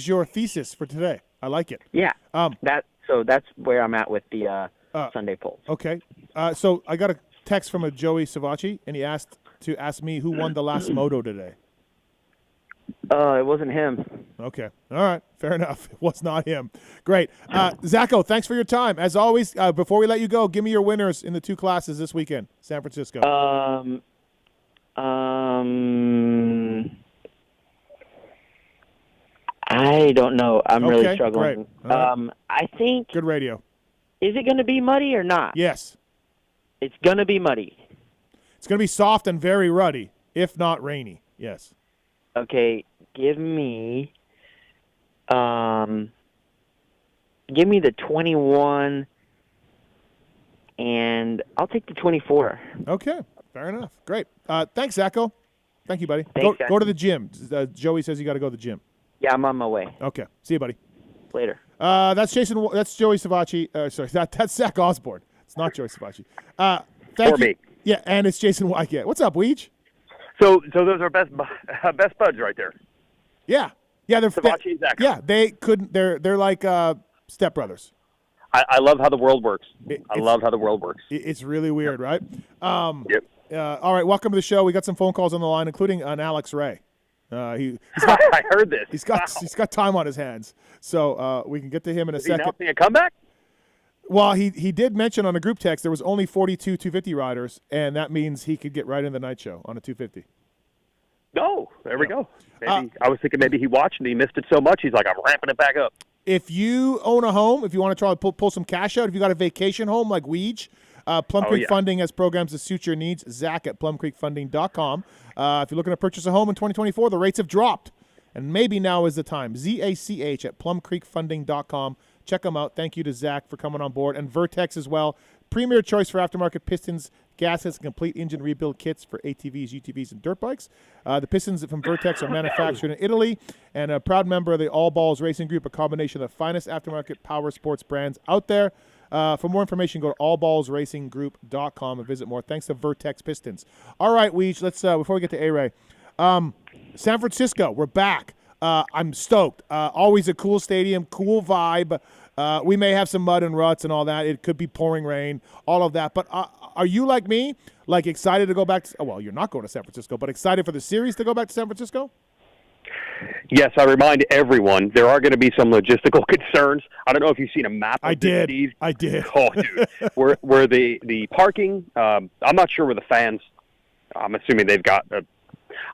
A: your thesis for today. I like it.
D: Yeah. That's where I'm at with the Sunday polls.
A: Okay. So I got a text from a Joey Savacci, and he asked me who won the last moto today.
D: It wasn't him.
A: Okay. All right. Fair enough. It was not him. Great. Zacho, thanks for your time. As always, before we let you go, give me your winners in the 2 classes this weekend, San Francisco.
D: I don't know. I'm really struggling.
A: Great.
D: I think.
A: Good radio.
D: Is it going to be muddy or not?
A: Yes.
D: It's going to be muddy.
A: It's going to be soft and very ruddy, if not rainy. Yes.
D: Okay, give me the 21, and I'll take the 24.
A: Okay, fair enough. Great. Thanks, Zacho. Thank you, buddy.
D: Thanks,
A: go to the gym. Joey says you got to go to the gym.
D: Yeah, I'm on my way.
A: Okay, see you, buddy.
D: Later.
A: That's Joey Savacci. Sorry, that's Zack Osborne. It's not Joey Savacci. Thank you.
J: Me.
A: Yeah, and it's Jason Weigandt. What's up, Weege?
J: So those are best buds right there.
A: Yeah, they're
J: Savacci and Zacho.
A: Yeah, they couldn't. They're like stepbrothers.
J: I love how the world works. I love how the world works.
A: It's really weird, right?
J: Yep.
A: All right, welcome to the show. We got some phone calls on the line, including an Alex Ray. He's got,
J: I heard this.
A: He's got time on his hands, so we can get to him in a second.
J: Announcing a comeback?
A: Well, he did mention on a group text there was only 42 250 riders, and that means he could get right in the night show on a 250.
J: Oh, there we go. Maybe I was thinking maybe he watched and he missed it so much he's like, I'm ramping it back up.
A: If you own a home, if you want to try to pull some cash out, if you got a vacation home like Weege, Plum Creek Funding has programs to suit your needs. Zach at plumcreekfunding.com. If you're looking to purchase a home in 2024, the rates have dropped, and maybe now is the time. ZACH at plumcreekfunding.com. Check them out. Thank you to Zach for coming on board. And Vertex as well. Premier choice for aftermarket pistons, gaskets, and complete engine rebuild kits for ATVs, UTVs, and dirt bikes. The pistons from Vertex are manufactured in Italy and a proud member of the All Balls Racing Group, a combination of the finest aftermarket power sports brands out there. For more information, go to allballsracinggroup.com and visit more. Thanks to Vertex Pistons. All right, Weege, let's before we get to A-Ray. San Francisco, we're back. I'm stoked. Always a cool stadium, cool vibe. We may have some mud and ruts and all that. It could be pouring rain, all of that. But are you like me, like excited to go back to – well, you're not going to San Francisco, but excited for the series to go back to San Francisco?
J: Yes, I remind everyone there are going to be some logistical concerns. I don't know if you've seen a map of this, Steve.
A: I did.
J: Oh, dude. where the parking, I'm not sure where the fans – I'm assuming they've got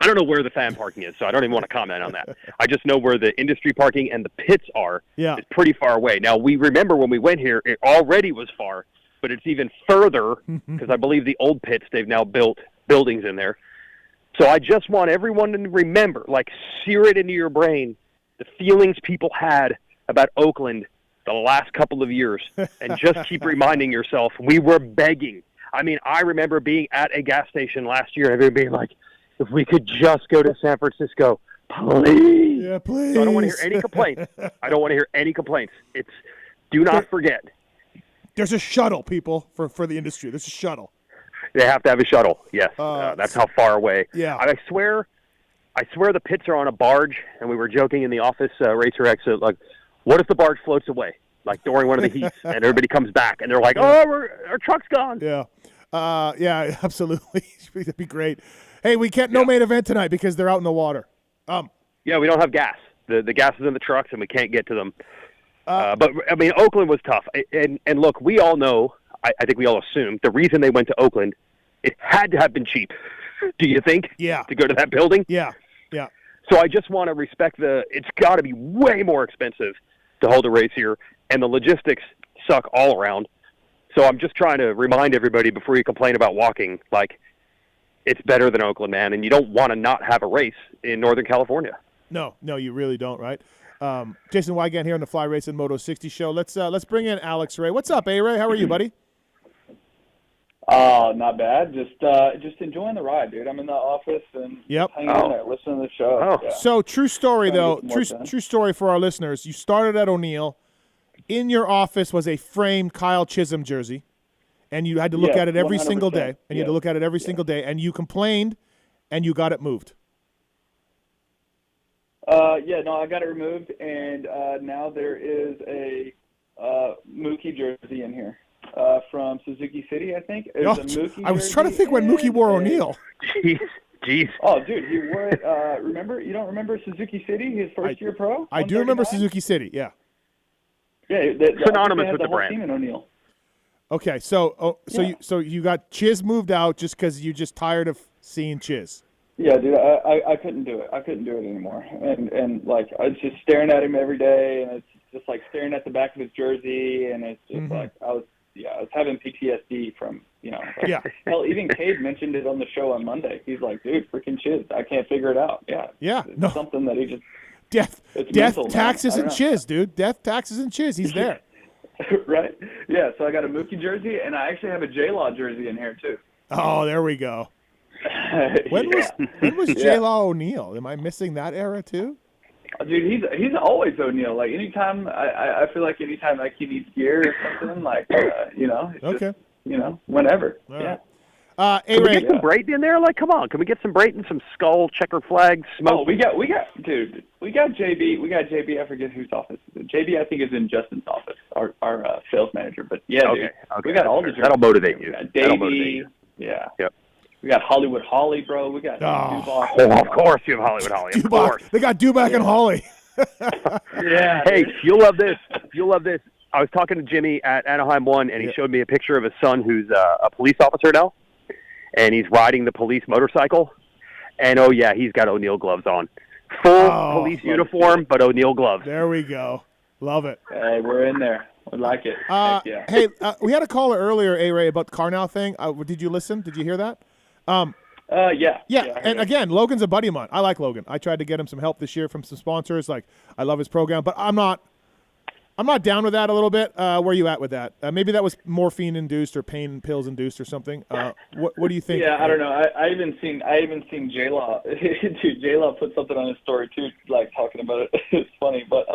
J: I don't know where the fan parking is, so I don't even want to comment on that. I just know where the industry parking and the pits are.
A: Yeah.
J: It's pretty far away. Now, we remember when we went here, it already was far, but it's even further because I believe the old pits, they've now built buildings in there. So I just want everyone to remember, like sear it into your brain, the feelings people had about Oakland the last couple of years, and just keep reminding yourself, we were begging. I mean, I remember being at a gas station last year and everyone being like, if we could just go to San Francisco, please.
A: Yeah, please.
J: So I don't want to hear any complaints. It's do not forget.
A: There's a shuttle, people, for the industry. There's a shuttle.
J: They have to have a shuttle. Yes, that's how far away.
A: Yeah.
J: I swear the pits are on a barge, and we were joking in the office, Racer X, like, what if the barge floats away, like during one of the heats, and everybody comes back, and they're like, our truck's gone.
A: Yeah. Yeah, absolutely. That'd be great. Hey, we can't no main event tonight because they're out in the water.
J: Yeah, we don't have gas. The gas is in the trucks, and we can't get to them. But, I mean, Oakland was tough. And look, we all know, I think we all assume, the reason they went to Oakland, it had to have been cheap. Do you think?
A: Yeah.
J: To go to that building?
A: Yeah.
J: So I just want to respect it's got to be way more expensive to hold a race here, and the logistics suck all around. So I'm just trying to remind everybody before you complain about walking, like, it's better than Oakland, man, and you don't want to not have a race in Northern California.
A: No, you really don't, right? Jason Weigandt here on the Fly Racing Moto 60 show. Let's bring in Alex Ray. What's up, A-Ray? How are you, buddy?
K: Not bad. Just enjoying the ride, dude. I'm in the office and hanging in there, listening to the show.
J: Oh.
K: Yeah.
A: So true story, though.
K: Trying to get some more
A: True story for our listeners. You started at O'Neill, in your office was a framed Kyle Chisholm jersey, and you had to look at it every single day, and you had to look at it every single day, and you complained, and you got it moved.
K: I got it removed, and now there is a Mookie jersey in here from Suzuki City, I think.
A: I was trying to think when Mookie wore O'Neill.
J: Jeez.
K: Oh, dude, he wore it. You don't remember Suzuki City, his first year pro?
A: I do remember Suzuki City, yeah.
K: Yeah,
J: synonymous with the brand.
K: Team in O'Neill.
A: Okay, so you got Chiz moved out just because you're just tired of seeing Chiz.
K: Yeah, dude, I couldn't do it. I couldn't do it anymore. And like I was just staring at him every day, and it's just like staring at the back of his jersey, and it's just like I was having PTSD from Hell, even Cade mentioned it on the show on Monday. He's like, dude, freaking Chiz, I can't figure it out. It's something that he just
A: death
K: mental,
A: taxes and Chiz, dude. Death, taxes and Chiz. He's there.
K: Right? Yeah. So I got a Mookie jersey, and I actually have a J-Law jersey in here too.
A: Oh, there we go. When was J-Law O'Neal? Am I missing that era too?
K: Dude, he's always O'Neal. Like anytime I feel like anytime like he needs gear or something, like it's
A: okay.
K: Just, whenever.
A: All
K: yeah.
A: Right.
J: Can we get some Brayton in there? Like, come on, can we get some Brayton, some skull, checker flag, smoke?
K: Oh, we got JB. We got JB. I forget whose office. JB, I think, is in Justin's office, our sales manager. But yeah,
J: okay.
K: Dude, we got all the.
J: That'll motivate you.
K: We got Davey. Yeah.
J: Yep.
K: We got Hollywood Holly, bro. We got
J: of course you have Hollywood Holly. Of course.
A: They got Dubac and Holly.
K: Yeah.
J: Hey, you'll love this. I was talking to Jimmy at Anaheim 1, and he showed me a picture of his son who's a police officer now, and he's riding the police motorcycle. And, oh, yeah, he's got O'Neal gloves on. Full police uniform, but O'Neal gloves.
A: There we go. Love it.
K: Hey, we're in there. We like it.
A: Hey, we had a caller earlier, A-Ray, about the car now thing. Did you listen? Did you hear that?
K: Yeah.
A: And again, Logan's a buddy of mine. I like Logan. I tried to get him some help this year from some sponsors. Like, I love his program, but I'm not down with that a little bit. Where are you at with that? Maybe that was morphine induced or pain pills induced or something. What do you think?
K: Yeah, I don't know. I even seen J-Law. Dude, J-Law put something on his story too, like talking about it. It's funny, but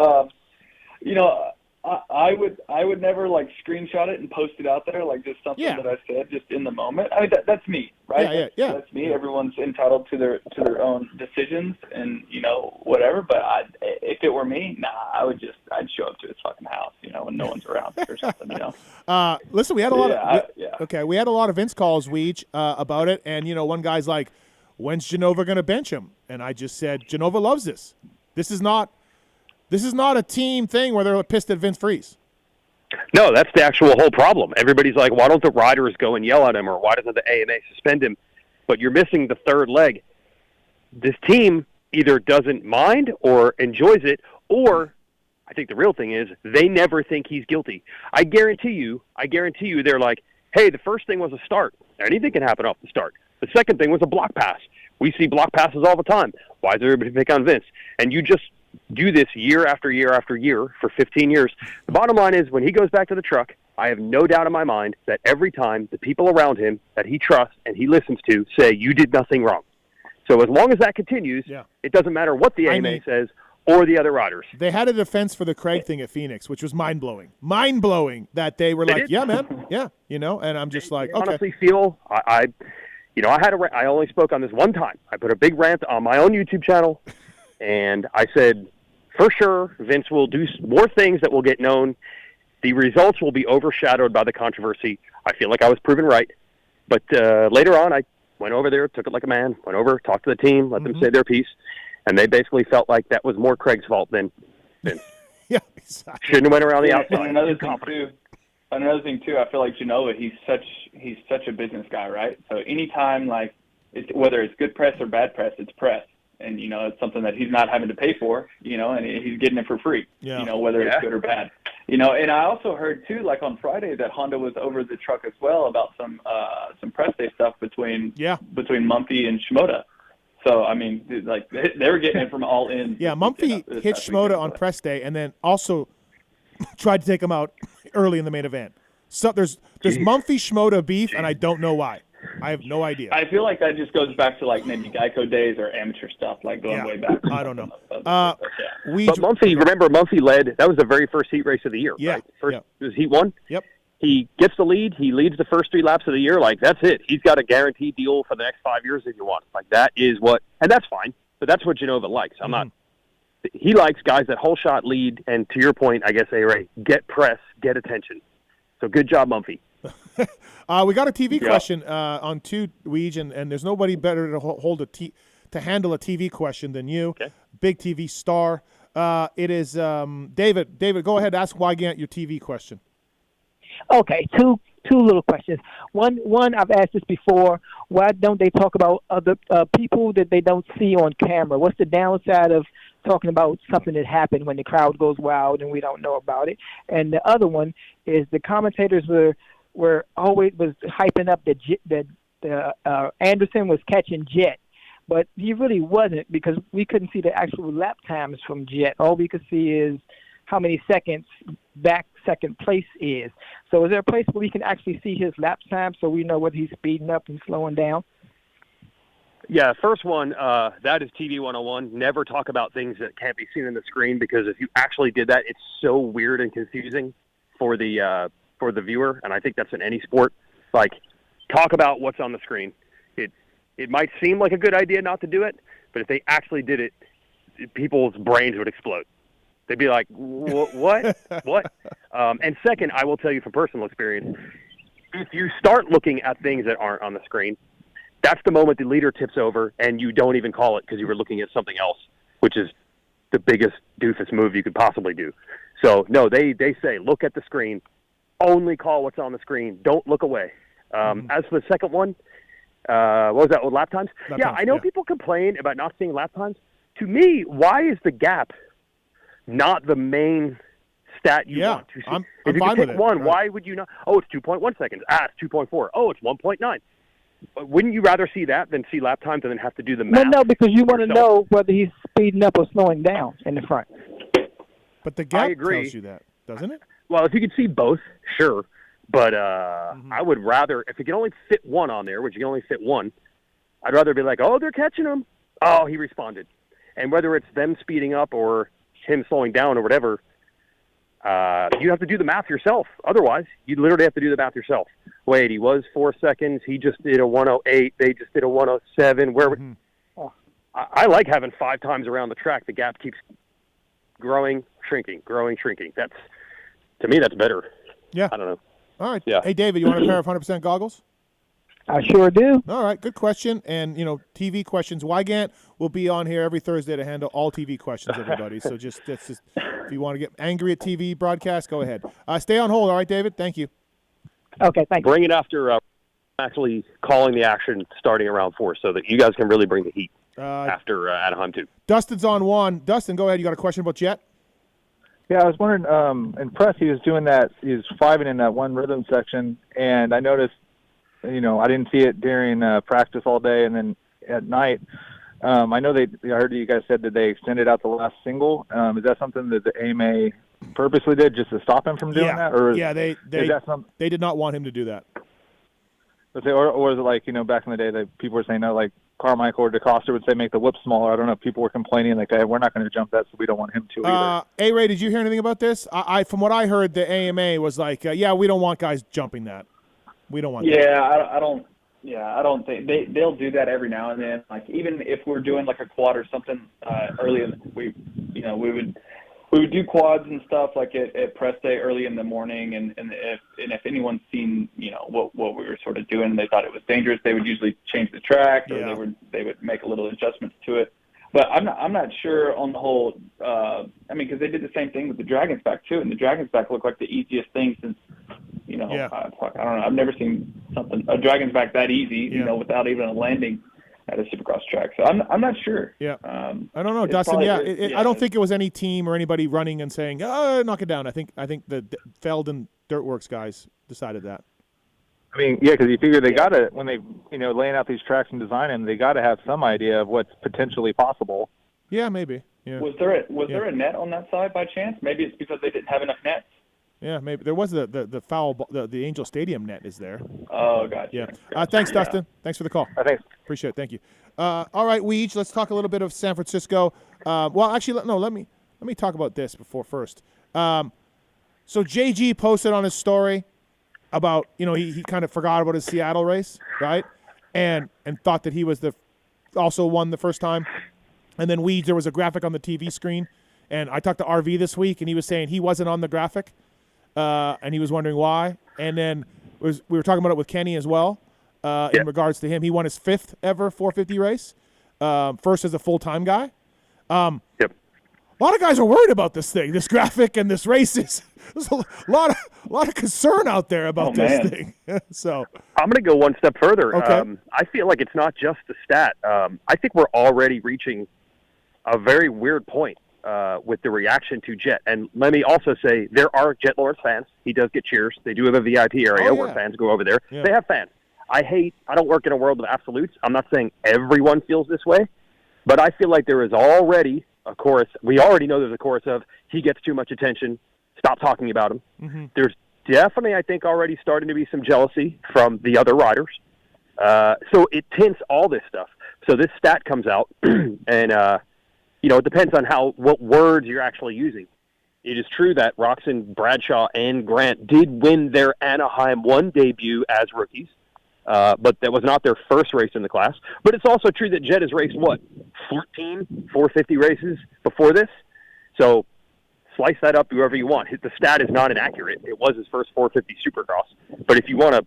K: I would never like screenshot it and post it out there like just something that I said just in the moment. I mean that's me, right?
A: Yeah.
K: That's me. Everyone's entitled to their own decisions and whatever. But if it were me, I'd show up to his fucking house, when no one's around or something,
A: Listen, we had a lot we had a lot of Vince calls, Weege, about it, and one guy's like, when's Genova gonna bench him? And I just said, Genova loves this. This is not a team thing where they're pissed at Vince Freeze.
J: No, that's the actual whole problem. Everybody's like, why don't the riders go and yell at him, or why doesn't the AMA suspend him? But you're missing the third leg. This team either doesn't mind or enjoys it, or I think the real thing is they never think he's guilty. I guarantee you they're like, hey, the first thing was a start. Anything can happen off the start. The second thing was a block pass. We see block passes all the time. Why is everybody pick on Vince? And you just do this year after year after year for 15 years. The bottom line is when he goes back to the truck, I have no doubt in my mind that every time the people around him that he trusts and he listens to say, you did nothing wrong. So as long as that continues, it doesn't matter what the AMA says or the other riders.
A: They had a defense for the Craig thing at Phoenix, which was mind-blowing. Mind-blowing that they were like, yeah, man, yeah, and I'm just like, okay.
J: I honestly feel I only spoke on this one time. I put a big rant on my own YouTube channel. And I said, for sure, Vince will do more things that will get known. The results will be overshadowed by the controversy. I feel like I was proven right. But later on, I went over there, took it like a man, went over, talked to the team, let them say their piece. And they basically felt like that was more Craig's fault than Vince.
A: Yeah, exactly.
J: Shouldn't have went around the outside.
K: And another thing, too, I feel like Genova, he's such a business guy, right? So anytime, like, whether it's good press or bad press, it's press. And, it's something that he's not having to pay for, and he's getting it for free, whether it's good or bad. And I also heard, too, like on Friday that Honda was over the truck as well about some press day stuff between Mumphy and Shimoda. So, I mean, like, they were getting it from all ends.
A: Yeah, Mumphy hit Shimoda on press day and then also tried to take him out early in the main event. So there's Mumphy-Shimoda beef, and I don't know why. I have no idea.
K: I feel like that just goes back to like maybe Geico days or amateur stuff, like going way back.
A: I don't know.
J: But Mumphy led. That was the very first heat race of the year.
A: Yeah.
J: Right? First was heat 1.
A: Yep.
J: He gets the lead. He leads the first 3 laps of the year. Like, that's it. He's got a guaranteed deal for the next 5 years if you want. Like, that is what, and that's fine. But that's what Genova likes. I'm not. He likes guys that whole shot lead, and to your point, I guess, A-Ray, get press, get attention. So good job, Mumphy.
A: We got a TV question on 2, Weege, and there's nobody better to to handle a TV question than you.
J: Okay.
A: Big TV star. It is David. David, go ahead. Ask Weigandt your TV question.
L: Okay, two little questions. One, I've asked this before. Why don't they talk about other people that they don't see on camera? What's the downside of talking about something that happened when the crowd goes wild and we don't know about it? And the other one is the commentators were always hyping up that Anderson was catching Jet, but he really wasn't, because we couldn't see the actual lap times from Jet. All we could see is how many seconds back second place is. So is there a place where we can actually see his lap time so we know whether he's speeding up and slowing down?
J: Yeah, first one, that is TV 101. Never talk about things that can't be seen on the screen, because if you actually did that, it's so weird and confusing for the viewer, and I think that's in any sport. Like, talk about what's on the screen. It might seem like a good idea not to do it, but if they actually did it, people's brains would explode. They'd be like, what? What? And second, I will tell you from personal experience, if you start looking at things that aren't on the screen, that's the moment the leader tips over and you don't even call it because you were looking at something else, which is the biggest doofus move you could possibly do. So, no, they say, look at the screen. Only call what's on the screen. Don't look away. As for the second one, what was that, lap times? I know people complain about not seeing lap times. To me, why is the gap not the main stat you want to see? If you can pick one, why would you not? Oh, it's 2.1 seconds. It's 2.4. Oh, it's 1.9. Wouldn't you rather see that than see lap times and then have to do the math?
L: No, because you want to know whether he's speeding up or slowing down in the front.
A: But the gap tells you that, doesn't it?
J: Well, if you could see both, sure. But I would rather, if you can only fit one on there, which you can only fit one, I'd rather be like, oh, they're catching him. Oh, he responded. And whether it's them speeding up or him slowing down or whatever, you have to do the math yourself. Otherwise, you literally have to do the math yourself. Wait, he was 4 seconds. He just did a 108. They just did a 107. I like having 5 times around the track. The gap keeps growing, shrinking. That's, to me, that's better.
A: Yeah.
J: I don't know.
A: All right.
J: Yeah.
A: Hey, David, you want a pair of 100% goggles?
L: I sure do.
A: All right, good question. And, TV questions. Weigandt will be on here every Thursday to handle all TV questions, everybody. So that's just if you want to get angry at TV broadcast, go ahead. Stay on hold. All right, David? Thank you.
L: Okay, thank you.
J: Bring it after actually calling the action starting around 4 so that you guys can really bring the heat after Anaheim 2.
A: Dustin's on 1. Dustin, go ahead. You got a question about Jet?
M: Yeah, I was wondering, in press he was doing that, he was 5ing in that one rhythm section, and I noticed, I didn't see it during practice all day, and then at night, I know I heard you guys said that they extended out the last single. Is that something that the AMA purposely did just to stop him from doing that? Or
A: they did not want him to do that.
M: Or was it like, back in the day that people were saying, like Carmichael or DeCosta would say make the whip smaller. I don't know if people were complaining like, hey, we're not going to jump that, so we don't want him to either.
A: A-Ray, did you hear anything about this? From what I heard, the AMA was like, we don't want guys jumping that. We don't want that.
K: I don't think they'll do that every now and then. Like, even if we're doing like a quad or something early in we would do quads and stuff like at press day early in the morning, and if anyone's seen what we were sort of doing and they thought it was dangerous, they would usually change the track or they would make a little adjustments to it. But I'm not sure on the whole. Because they did the same thing with the Dragon's Back too, and the Dragon's Back looked like the easiest thing since I don't know. I've never seen a Dragon's Back that easy, without even a landing at a Supercross track. So I'm not sure.
A: Yeah. I don't know, Dustin. I don't think it was any team or anybody running and saying, knock it down. I think the Feldon Dirtworks guys decided that.
M: Because you figure they got to, when they, laying out these tracks and designing them, they got to have some idea of what's potentially possible.
A: Yeah, maybe. Yeah.
K: Was there a net on that side by chance? Maybe it's because they didn't have enough nets.
A: Yeah, maybe there was the foul. The Angel Stadium net is there.
K: Oh, gotcha.
A: Yeah. Thanks, Dustin. Thanks for the call.
E: Thanks.
A: Appreciate it. Thank you. All right, Weege, let's talk a little bit of San Francisco. Well, actually, let me talk about this first. So JG posted on his story about, he kind of forgot about his Seattle race, right? And thought that he was also won the first time. And then there was a graphic on the TV screen, and I talked to RV this week, and he was saying he wasn't on the graphic, and he was wondering why. And then we were talking about it with Kenny as well, in regards to him. He won his 5th ever 450 race, first as a full-time guy. A lot of guys are worried about this graphic and this race. There's a lot of concern out there about this thing. So
J: I'm going to go one step further.
A: Okay.
J: I feel like it's not just the stat. I think we're already reaching a very weird point with the reaction to Jet. And let me also say, there are Jet Lawrence fans. He does get cheers. They do have a VIP area where fans go over there.
A: Yeah.
J: They have fans. I don't work in a world of absolutes. I'm not saying everyone feels this way, but I feel like there is already a chorus. We already know there's a chorus of he gets too much attention. Stop talking about him.
A: Mm-hmm.
J: There's definitely, I think, already starting to be some jealousy from the other riders. So it tints all this stuff. So this stat comes out, and it depends on what words you're actually using. It is true that Roxon, Bradshaw, and Grant did win their Anaheim 1 debut as rookies. But that was not their first race in the class. But it's also true that Jet has raced, 14 450 races before this? So slice that up however you want. The stat is not inaccurate. It was his first 450 Supercross. But if you want to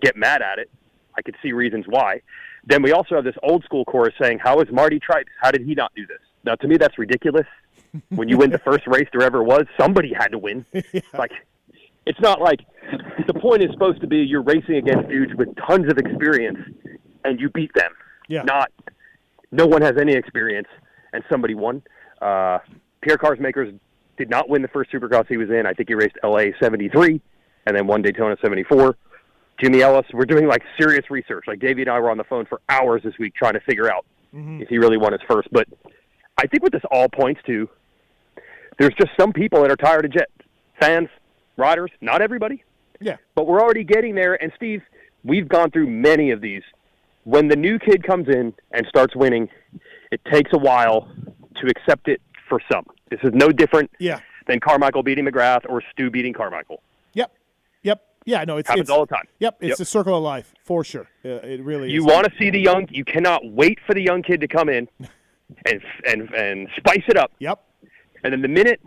J: get mad at it, I could see reasons why. Then we also have this old school chorus saying, how is Marty Tripes? How did he not do this? Now, to me, that's ridiculous. When you win the first race there ever was, somebody had to win. It's not like the point is supposed to be you're racing against dudes with tons of experience and you beat them.
A: Yeah.
J: Not no one has any experience and somebody won. Pierre Carsmakers did not win the first Supercross he was in. I think he raced LA 73 and then won Daytona 74. Jimmy Ellis, we're doing serious research. Davey and I were on the phone for hours this week trying to figure out if he really won his first. But I think what this all points to, there's just some people that are tired of Jet. Fans, riders, not everybody.
A: Yeah.
J: But we're already getting there. And, Steve, we've gone through many of these. When the new kid comes in and starts winning, it takes a while to accept it for some. This is no different than Carmichael beating McGrath or Stu beating Carmichael.
A: Yep. Yeah, no, it
J: happens all the time.
A: Yep, it's the circle of life, for sure. It really is.
J: You want to see you cannot wait for the young kid to come in and spice it up.
A: Yep.
J: And then the minute,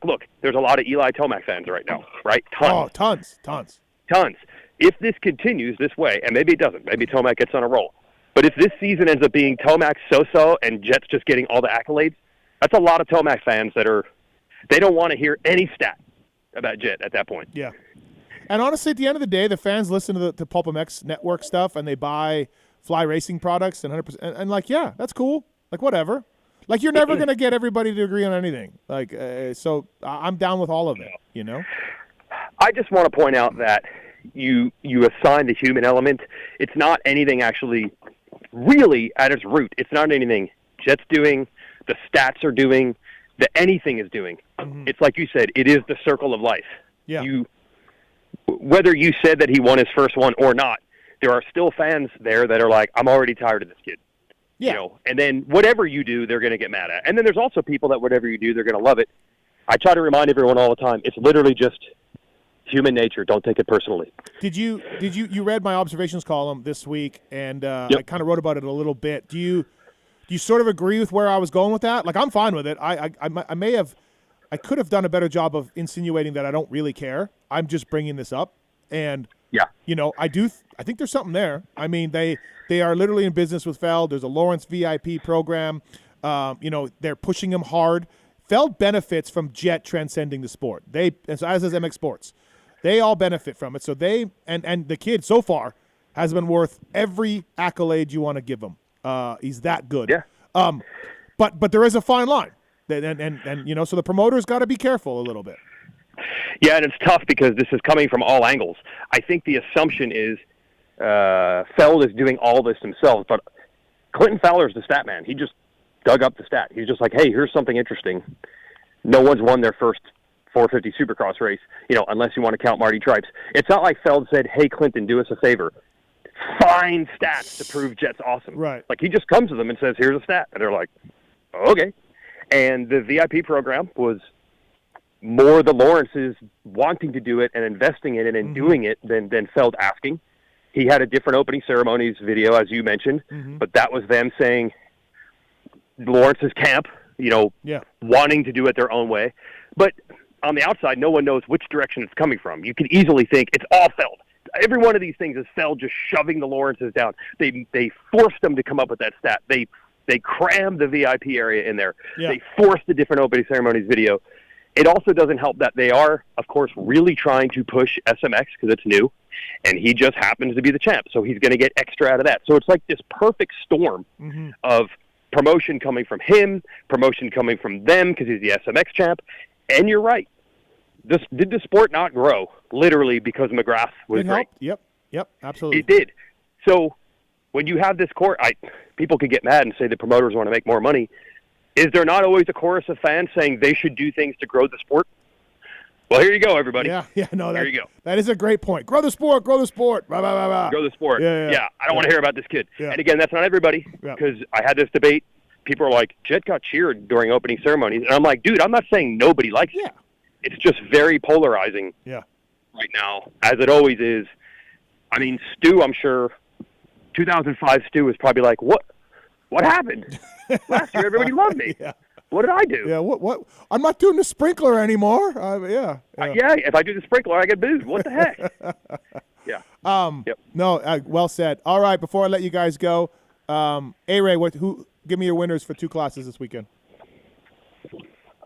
J: look, there's a lot of Eli Tomac fans right now, right? Tons.
A: Oh, tons.
J: If this continues this way, and maybe it doesn't, maybe Tomac gets on a roll, but if this season ends up being Tomac so-so and Jet's just getting all the accolades, that's a lot of Tomac fans they don't want to hear any stat about Jet at that point.
A: Yeah. And honestly, at the end of the day, the fans listen to the Pulp MX network stuff and they buy Fly Racing products and 100%. And that's cool. Whatever. You're never going to get everybody to agree on anything. So I'm down with all of it,
J: I just want to point out that you assign the human element. It's not anything actually really at its root. It's not anything Jet's doing, the stats are doing, that anything is doing. Mm-hmm. It's like you said, it is the circle of life.
A: Yeah.
J: Whether you said that he won his first one or not, there are still fans there that are like, I'm already tired of this kid.
A: Yeah.
J: And then whatever you do, they're going to get mad at. And then there's also people that whatever you do, they're going to love it. I try to remind everyone all the time, it's literally just human nature. Don't take it personally.
A: Did you read my observations column this week, and I kind of wrote about it a little bit. Do you sort of agree with where I was going with that? I'm fine with it. I could have done a better job of insinuating that I don't really care. I'm just bringing this up, and I think there's something there. I mean, they are literally in business with Feld. There's a Lawrence VIP program. They're pushing him hard. Feld benefits from Jet transcending the sport. As does MX Sports. They all benefit from it. So and the kid so far has been worth every accolade you want to give him. He's that good.
J: Yeah.
A: But there is a fine line. And so the promoter's got to be careful a little bit.
J: Yeah, and it's tough because this is coming from all angles. I think the assumption is Feld is doing all this himself, but Clinton Fowler's the stat man. He just dug up the stat. He's just like, hey, here's something interesting. No one's won their first 450 Supercross race, unless you want to count Marty Tripes. It's not like Feld said, hey, Clinton, do us a favor. Find stats to prove Jet's awesome.
A: Right.
J: Like, he just comes to them and says, here's a stat. And they're like, okay. And the VIP program was more the Lawrences wanting to do it and investing in it and doing it than Feld asking. He had a different opening ceremonies video, as you mentioned, but that was them saying Lawrence's camp, wanting to do it their own way. But on the outside, no one knows which direction it's coming from. You can easily think it's all Feld. Every one of these things is Feld just shoving the Lawrences down. They forced them to come up with that stat. They crammed the VIP area in there.
A: Yeah.
J: They forced the different opening ceremonies video. It also doesn't help that they are, of course, really trying to push SMX because it's new, and he just happens to be the champ, so he's going to get extra out of that. So it's like this perfect storm of promotion coming from him, promotion coming from them because he's the SMX champ, and you're right. Did the sport not grow literally because McGrath was great?
A: Yep, absolutely.
J: It did. So when you have this court, people could get mad and say the promoters want to make more money. Is there not always a chorus of fans saying they should do things to grow the sport? Well, here you go, everybody.
A: There you
J: go.
A: That is a great point. Grow the sport. Blah, blah, blah, blah.
J: Grow the sport.
A: Yeah.
J: I don't want to hear about this kid.
A: Yeah.
J: And again, that's not everybody, because I had this debate. People are like, Jet got cheered during opening ceremonies. And I'm like, dude, I'm not saying nobody likes it. It's just very polarizing right now, as it always is. I mean, Stu, I'm sure, 2005 Stu was probably like, what happened? Last year, everybody loved me. What did I do?
A: Yeah, what? I'm not doing the sprinkler anymore.
J: If I do the sprinkler, I get booed. What the heck?
A: No, well said. All right, before I let you guys go, A-Ray, give me your winners for 2 classes this weekend.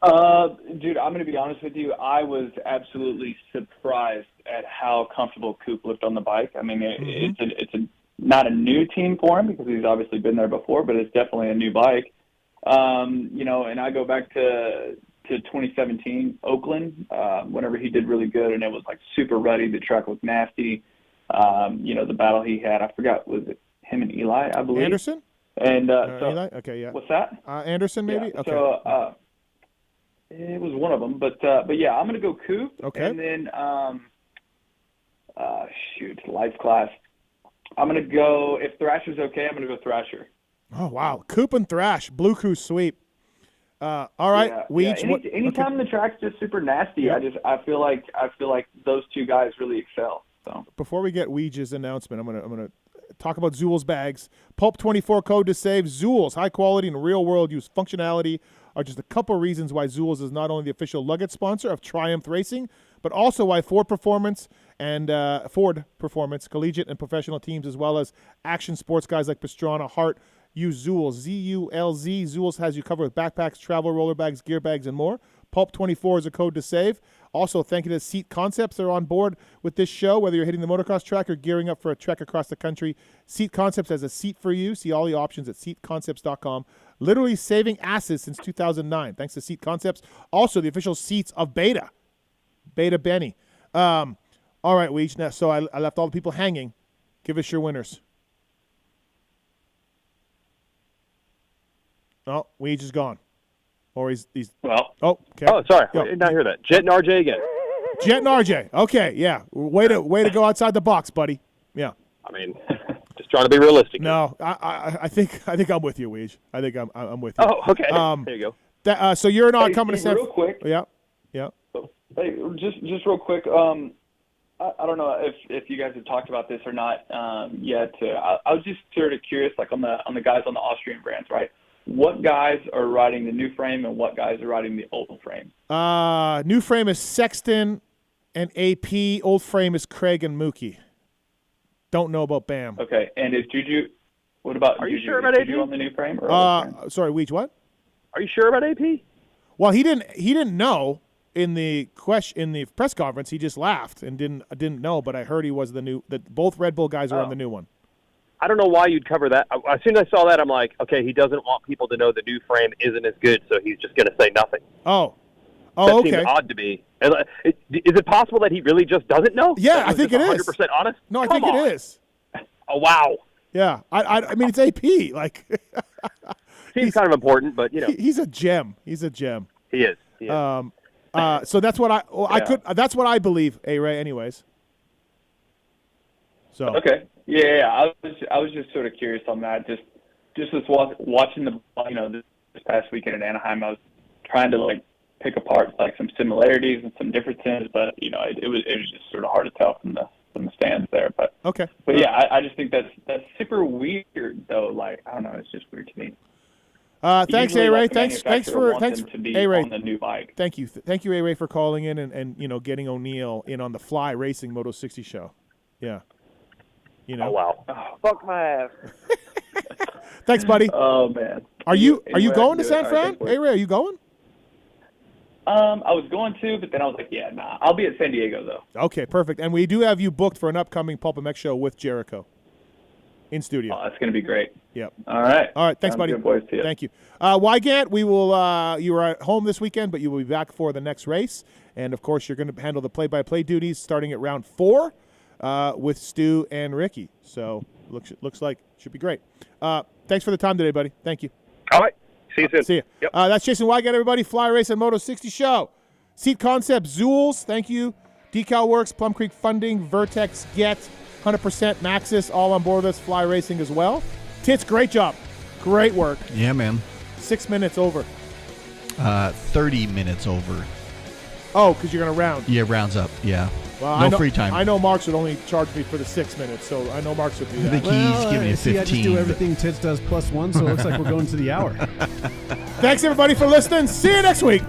K: Dude, I'm going to be honest with you. I was absolutely surprised at how comfortable Coop looked on the bike. I mean, it's not a new team for him because he's obviously been there before, but it's definitely a new bike. And I go back to 2017 Oakland, whenever he did really good and it was like super ruddy. The track looked nasty. The battle he had, I forgot, was it him and Eli, I believe?
A: Anderson?
K: And
A: Eli? Okay, yeah.
K: What's that?
A: Anderson, maybe?
K: Yeah,
A: okay.
K: So it was one of them, but yeah, I'm gonna go Coop.
A: Okay.
K: And then lights class. I'm gonna go, if Thrasher's okay, I'm gonna go Thrasher.
A: Oh wow, Coop and Thrash, Blue Crew sweep. All right,
K: anytime the track's just super nasty, I feel like those two guys really excel. So
A: before we get Weege's announcement, I'm gonna talk about Zool's bags. Pulp 24 code to save. Zool's high quality and real world use functionality are just a couple reasons why Zool's is not only the official luggage sponsor of Triumph Racing, but also why Ford Performance, collegiate and professional teams, as well as action sports guys like Pastrana, Hart, use Zool's. Z-U-L-Z. Zool's has you covered with backpacks, travel roller bags, gear bags, and more. Pulp 24 is a code to save. Also, thank you to Seat Concepts that are on board with this show, whether you're hitting the motocross track or gearing up for a trek across the country. Seat Concepts has a seat for you. See all the options at seatconcepts.com. Literally saving asses since 2009, thanks to Seat Concepts. Also, the official seats of Beta Benny. All right, Weege. Now, so I left all the people hanging. Give us your winners. Oh, Weege is gone. Or he's
J: well.
A: Oh, okay.
J: Oh, sorry.
A: Yo.
J: I did not hear that. Jet and RJ again.
A: Jet and RJ. Okay, yeah. Way to go outside the box, buddy. Yeah.
J: I mean, just trying to be realistic.
A: No, I think I'm with you, Weege. I think I'm with you.
J: Oh, okay. There you
A: go. So you're not coming to San.
K: Real quick.
A: Yeah.
K: Hey, just real quick. I don't know if you guys have talked about this or not yet. I was just sort of curious, like on the guys on the Austrian brands, right? What guys are riding the new frame and what guys are riding the old frame?
A: New frame is Sexton and AP. Old frame is Craig and Mookie. Don't know about Bam.
K: Okay, and is Juju? What about?
J: Are
K: Juju?
J: you sure about
K: Juju
J: AP?
K: on the new frame? Or old frame?
A: Sorry, Weege. What?
J: Are you sure about AP?
A: Well, he didn't know in the press conference. He just laughed and didn't know. But I heard he was the new. That both Red Bull guys are on the new one.
J: I don't know why you'd cover that. As soon as I saw that, I'm like, okay, he doesn't want people to know the new frame isn't as good, so he's just going to say nothing.
A: Oh,
J: that
A: okay.
J: Seems odd to me. Is it possible that he really just doesn't know?
A: Yeah, I think it is.
J: 100% honest?
A: No, I think it is.
J: Oh, wow.
A: Yeah, I mean, it's AP. Like,
J: seems kind of important, but,
A: he's a gem. He's a gem.
J: He is.
A: So that's what that's what I believe, A-Ray, anyways. So
K: okay, yeah. I was just sort of curious on that. Just was watching this past weekend in Anaheim. I was trying to like pick apart like some similarities and some differences, but it was just sort of hard to tell from the stands there. But
A: okay.
K: But yeah, I just think that's super weird though. Like I don't know, it's just weird to me.
A: Thanks,
K: Usually,
A: A-Ray.
K: like, the
A: Thanks
K: manufacturer
A: for
K: wants them to be
A: A-Ray.
K: on the new bike.
A: Thank you, A-Ray, for calling in and getting O'Neill in on the Fly Racing Moto 60 show. Yeah.
J: Oh wow.
K: Oh, fuck my ass.
A: Thanks, buddy.
K: Oh man.
A: Are you
K: Anyway,
A: going to
K: do it.
A: San
K: All right,
A: Fran?
K: thanks, boys.
A: A-Ray, are you going?
K: I was going to, but then I was like, yeah, nah. I'll be at San Diego though.
A: Okay, perfect. And we do have you booked for an upcoming Pulp MX show with Jericho in studio.
K: Oh, that's gonna be great.
A: Yep.
K: All right.
A: Thanks,
K: Sounds
A: buddy.
K: Good, boys. See ya.
A: Thank you. Weigandt, we will. You are at home this weekend, but you will be back for the next race, and of course, you're going to handle the play-by-play duties starting at round 4 with Stu and Ricky. So looks like it should be great. Thanks for the time today, buddy. Thank you.
J: All right. See you soon.
A: See you.
J: Yep.
A: That's Jason Weigandt, everybody. Fly Race and Moto 60 show. Seat Concept, Zools. Thank you. Decal Works, Plum Creek Funding, Vertex, Get, 100% Maxis, all on board with us. Fly Racing as well. Tits, great job. Great work.
B: Yeah, man.
A: 6 minutes over.
B: 30 minutes over.
A: Oh, because you're going to round.
B: Yeah, rounds up. Yeah.
A: Well,
B: no
A: I know,
B: free time.
A: I know Marks would only charge me for the 6 minutes, so I know Marks would do
B: I
A: that.
B: think he's giving you 15.
C: I just do everything Tits does +1, so it looks like we're going to the hour.
A: Thanks, everybody, for listening. See you next week.